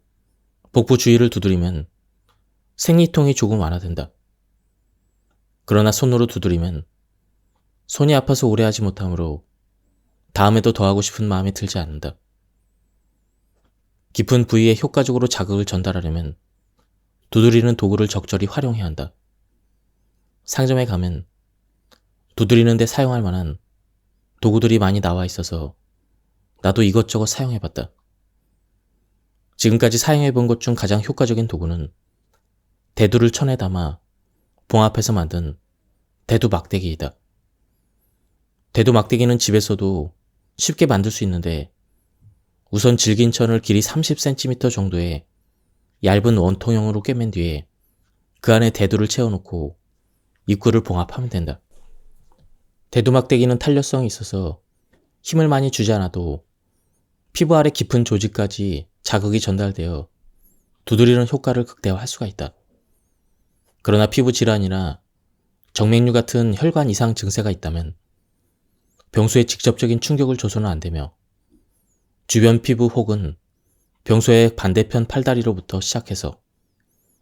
복부 주위를 두드리면 생리통이 조금 완화된다. 그러나 손으로 두드리면 손이 아파서 오래 하지 못하므로 다음에도 더 하고 싶은 마음이 들지 않는다. 깊은 부위에 효과적으로 자극을 전달하려면 두드리는 도구를 적절히 활용해야 한다. 상점에 가면 두드리는 데 사용할 만한 도구들이 많이 나와 있어서 나도 이것저것 사용해봤다. 지금까지 사용해본 것 중 가장 효과적인 도구는 대두를 천에 담아 봉합해서 만든 대두 막대기이다. 대두 막대기는 집에서도 쉽게 만들 수 있는데 우선 질긴 천을 길이 30cm 정도의 얇은 원통형으로 꿰맨 뒤에 그 안에 대두를 채워놓고 입구를 봉합하면 된다. 대두 막대기는 탄력성이 있어서 힘을 많이 주지 않아도 피부 아래 깊은 조직까지 자극이 전달되어 두드리는 효과를 극대화할 수가 있다. 그러나 피부 질환이나 정맥류 같은 혈관 이상 증세가 있다면 병소에 직접적인 충격을 줘서는 안 되며 주변 피부 혹은 병소의 반대편 팔다리로부터 시작해서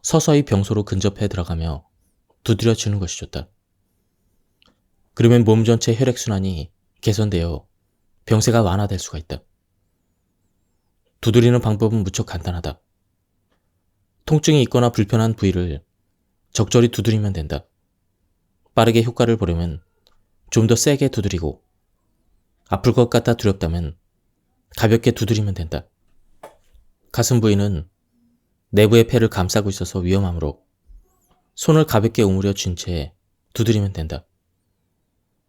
서서히 병소로 근접해 들어가며 두드려 주는 것이 좋다. 그러면 몸 전체 혈액순환이 개선되어 병세가 완화될 수가 있다. 두드리는 방법은 무척 간단하다. 통증이 있거나 불편한 부위를 적절히 두드리면 된다. 빠르게 효과를 보려면 좀 더 세게 두드리고 아플 것 같아 두렵다면 가볍게 두드리면 된다. 가슴 부위는 내부의 폐를 감싸고 있어서 위험하므로 손을 가볍게 오므려 쥔 채 두드리면 된다.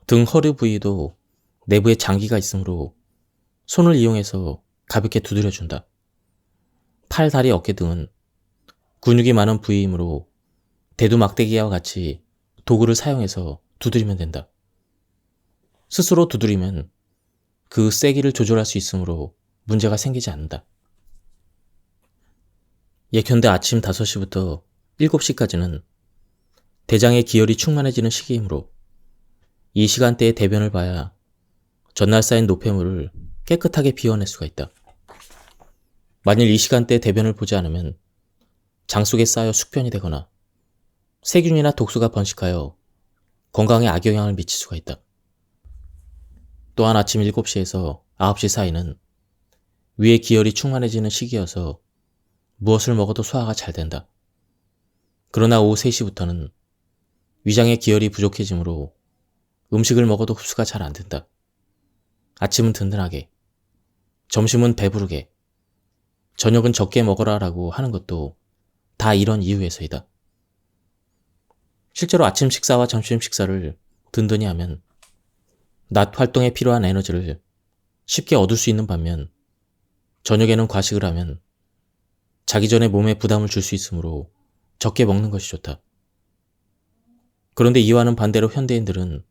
등 허리 부위도 내부에 장기가 있으므로 손을 이용해서 가볍게 두드려준다. 팔, 다리, 어깨 등은 근육이 많은 부위이므로 대두 막대기와 같이 도구를 사용해서 두드리면 된다. 스스로 두드리면 그 세기를 조절할 수 있으므로 문제가 생기지 않는다. 예컨대 아침 5시부터 7시까지는 대장의 기혈이 충만해지는 시기이므로 이 시간대에 대변을 봐야 전날 쌓인 노폐물을 깨끗하게 비워낼 수가 있다. 만일 이 시간대에 대변을 보지 않으면 장 속에 쌓여 숙변이 되거나 세균이나 독소가 번식하여 건강에 악영향을 미칠 수가 있다. 또한 아침 7시에서 9시 사이는 위의 기혈이 충만해지는 시기여서 무엇을 먹어도 소화가 잘 된다. 그러나 오후 3시부터는 위장의 기혈이 부족해지므로 음식을 먹어도 흡수가 잘 안 된다. 아침은 든든하게, 점심은 배부르게, 저녁은 적게 먹어라라고 하는 것도 다 이런 이유에서이다. 실제로 아침 식사와 점심 식사를 든든히 하면 낮 활동에 필요한 에너지를 쉽게 얻을 수 있는 반면 저녁에는 과식을 하면 자기 전에 몸에 부담을 줄 수 있으므로 적게 먹는 것이 좋다. 그런데 이와는 반대로 현대인들은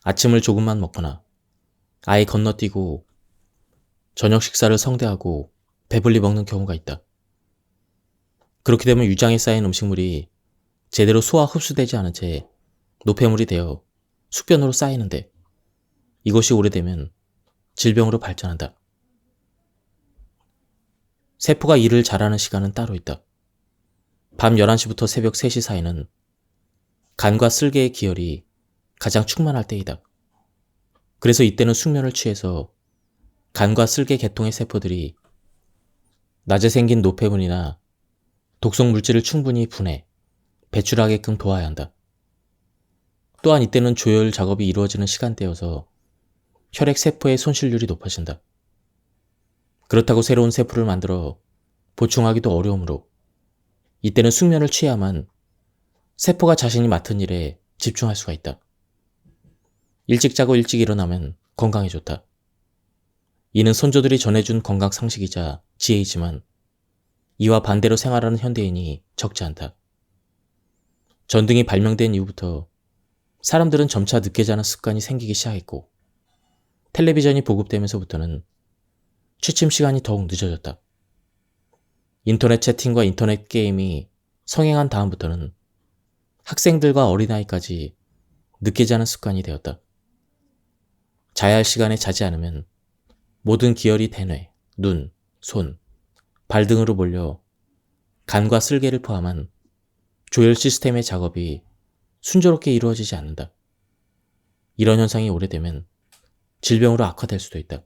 아침을 조금만 먹거나 아예 건너뛰고 저녁 식사를 성대하고 배불리 먹는 경우가 있다. 그렇게 되면 위장에 쌓인 음식물이 제대로 소화 흡수되지 않은 채 노폐물이 되어 숙변으로 쌓이는데 이것이 오래되면 질병으로 발전한다. 세포가 일을 잘하는 시간은 따로 있다. 밤 11시부터 새벽 3시 사이는 간과 쓸개의 기혈이 가장 충만할 때이다. 그래서 이때는 숙면을 취해서 간과 쓸개 계통의 세포들이 낮에 생긴 노폐물이나 독성 물질을 충분히 분해, 배출하게끔 도와야 한다. 또한 이때는 조혈 작업이 이루어지는 시간대여서 혈액 세포의 손실률이 높아진다. 그렇다고 새로운 세포를 만들어 보충하기도 어려우므로 이때는 숙면을 취해야만 세포가 자신이 맡은 일에 집중할 수가 있다. 일찍 자고 일찍 일어나면 건강에 좋다. 이는 선조들이 전해준 건강 상식이자 지혜이지만 이와 반대로 생활하는 현대인이 적지 않다. 전등이 발명된 이후부터 사람들은 점차 늦게 자는 습관이 생기기 시작했고 텔레비전이 보급되면서부터는 취침 시간이 더욱 늦어졌다. 인터넷 채팅과 인터넷 게임이 성행한 다음부터는 학생들과 어린아이까지 늦게 자는 습관이 되었다. 자야 할 시간에 자지 않으면 모든 기혈이 대뇌, 눈, 손, 발 등으로 몰려 간과 쓸개를 포함한 조혈 시스템의 작업이 순조롭게 이루어지지 않는다. 이런 현상이 오래되면 질병으로 악화될 수도 있다.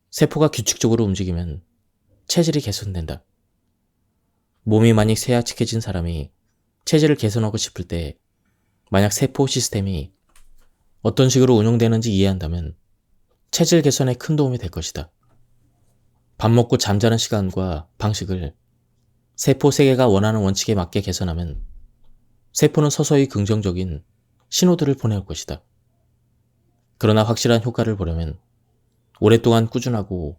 세포가 규칙적으로 움직이면 체질이 개선된다. 몸이 만약 쇠약해진 사람이 체질을 개선하고 싶을 때 만약 세포 시스템이 어떤 식으로 운영되는지 이해한다면 체질 개선에 큰 도움이 될 것이다. 밥 먹고 잠자는 시간과 방식을 세포 세계가 원하는 원칙에 맞게 개선하면 세포는 서서히 긍정적인 신호들을 보내올 것이다. 그러나 확실한 효과를 보려면 오랫동안 꾸준하고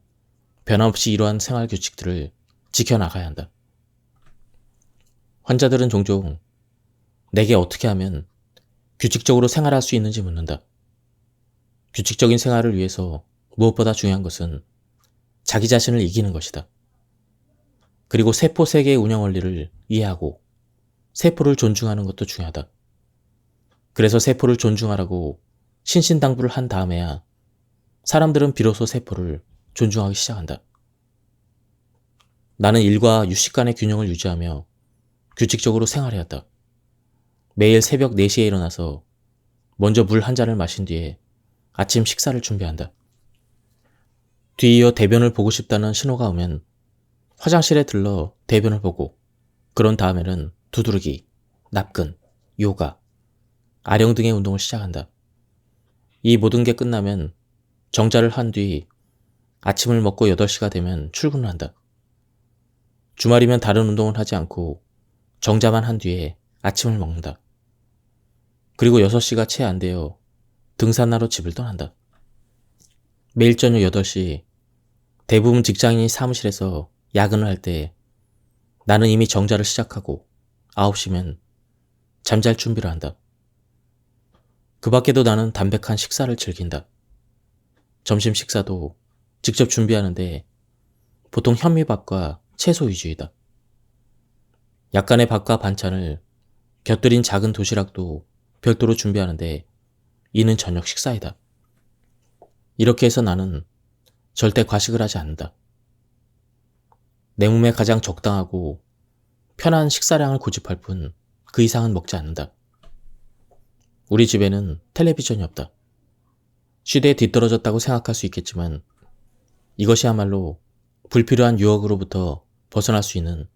변함없이 이러한 생활 규칙들을 지켜나가야 한다. 환자들은 종종 내게 어떻게 하면 규칙적으로 생활할 수 있는지 묻는다. 규칙적인 생활을 위해서 무엇보다 중요한 것은 자기 자신을 이기는 것이다. 그리고 세포 세계의 운영 원리를 이해하고 세포를 존중하는 것도 중요하다. 그래서 세포를 존중하라고 신신당부를 한 다음에야 사람들은 비로소 세포를 존중하기 시작한다. 나는 일과 휴식 간의 균형을 유지하며 규칙적으로 생활해야 한다. 매일 새벽 4시에 일어나서 먼저 물 한 잔을 마신 뒤에 아침 식사를 준비한다. 뒤이어 대변을 보고 싶다는 신호가 오면 화장실에 들러 대변을 보고 그런 다음에는 두드러기, nap근, 요가, 아령 등의 운동을 시작한다. 이 모든 게 끝나면 정자를 한 뒤 아침을 먹고 8시가 되면 출근을 한다. 주말이면 다른 운동은 하지 않고 정자만 한 뒤에 아침을 먹는다. 그리고 6시가 채 안 되어 등산하러 집을 떠난다. 매일 저녁 8시 대부분 직장인이 사무실에서 야근을 할 때 나는 이미 정자를 시작하고 9시면 잠잘 준비를 한다. 그 밖에도 나는 담백한 식사를 즐긴다. 점심 식사도 직접 준비하는데 보통 현미밥과 채소 위주이다. 약간의 밥과 반찬을 곁들인 작은 도시락도 별도로 준비하는데 이는 저녁 식사이다. 이렇게 해서 나는 절대 과식을 하지 않는다. 내 몸에 가장 적당하고 편한 식사량을 고집할 뿐 그 이상은 먹지 않는다. 우리 집에는 텔레비전이 없다. 시대에 뒤떨어졌다고 생각할 수 있겠지만 이것이야말로 불필요한 유혹으로부터 벗어날 수 있는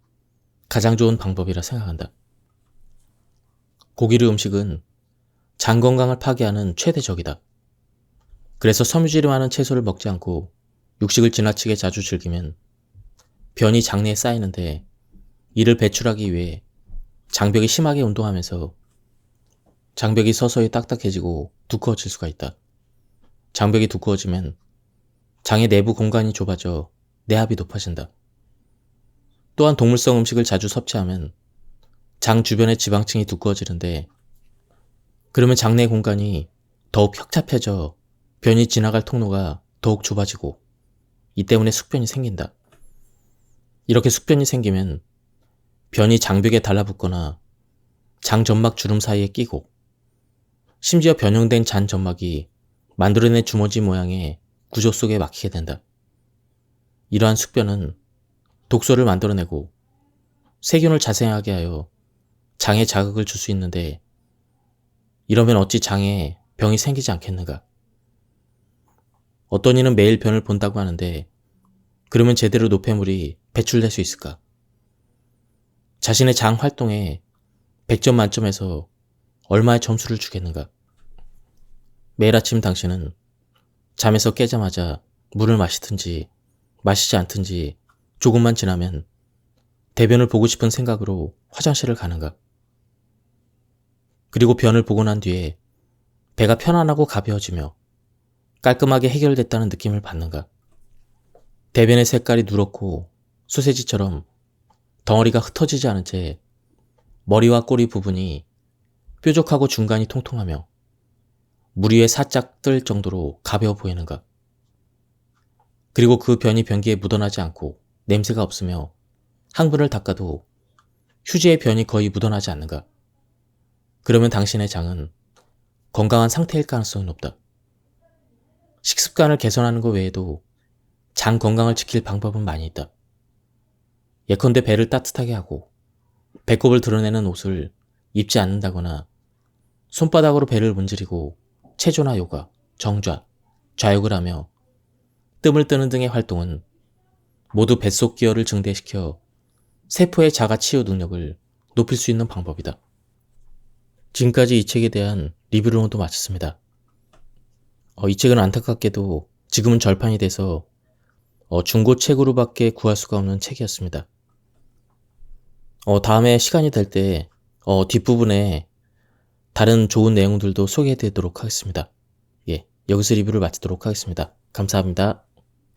가장 좋은 방법이라 생각한다. 고기류 음식은 장 건강을 파괴하는 최대적이다. 그래서 섬유질이 많은 채소를 먹지 않고 육식을 지나치게 자주 즐기면 변이 장내에 쌓이는데 이를 배출하기 위해 장벽이 심하게 운동하면서 장벽이 서서히 딱딱해지고 두꺼워질 수가 있다. 장벽이 두꺼워지면 장의 내부 공간이 좁아져 내압이 높아진다. 또한 동물성 음식을 자주 섭취하면 장 주변의 지방층이 두꺼워지는데 그러면 장내 공간이 더욱 협착해져 변이 지나갈 통로가 더욱 좁아지고 이 때문에 숙변이 생긴다. 이렇게 숙변이 생기면 변이 장벽에 달라붙거나 장 점막 주름 사이에 끼고 심지어 변형된 잔 점막이 만들어낸 주머니 모양의 구조 속에 막히게 된다. 이러한 숙변은 독소를 만들어내고 세균을 자생하게 하여 장에 자극을 줄 수 있는데 이러면 어찌 장에 병이 생기지 않겠는가? 어떤 이는 매일 변을 본다고 하는데 그러면 제대로 노폐물이 배출될 수 있을까? 자신의 장 활동에 100점 만점에서 얼마의 점수를 주겠는가? 매일 아침 당신은 잠에서 깨자마자 물을 마시든지 마시지 않든지 조금만 지나면 대변을 보고 싶은 생각으로 화장실을 가는가? 그리고 변을 보고 난 뒤에 배가 편안하고 가벼워지며 깔끔하게 해결됐다는 느낌을 받는가? 대변의 색깔이 누렇고 소세지처럼 덩어리가 흩어지지 않은 채 머리와 꼬리 부분이 뾰족하고 중간이 통통하며 물 위에 살짝 뜰 정도로 가벼워 보이는가? 그리고 그 변이 변기에 묻어나지 않고 냄새가 없으며 항문을 닦아도 휴지의 변이 거의 묻어나지 않는가? 그러면 당신의 장은 건강한 상태일 가능성이 높다. 식습관을 개선하는 것 외에도 장 건강을 지킬 방법은 많이 있다. 예컨대 배를 따뜻하게 하고 배꼽을 드러내는 옷을 입지 않는다거나 손바닥으로 배를 문지르고 체조나 요가, 정좌, 좌욕을 하며 뜸을 뜨는 등의 활동은 모두 뱃속 기혈을 증대시켜 세포의 자가 치유 능력을 높일 수 있는 방법이다. 지금까지 이 책에 대한 리뷰를 모두 마쳤습니다. 이 책은 안타깝게도 지금은 절판이 돼서 중고책으로밖에 구할 수가 없는 책이었습니다. 다음에 시간이 될 때 뒷부분에 다른 좋은 내용들도 소개해 드리도록 하겠습니다. 예, 여기서 리뷰를 마치도록 하겠습니다. 감사합니다.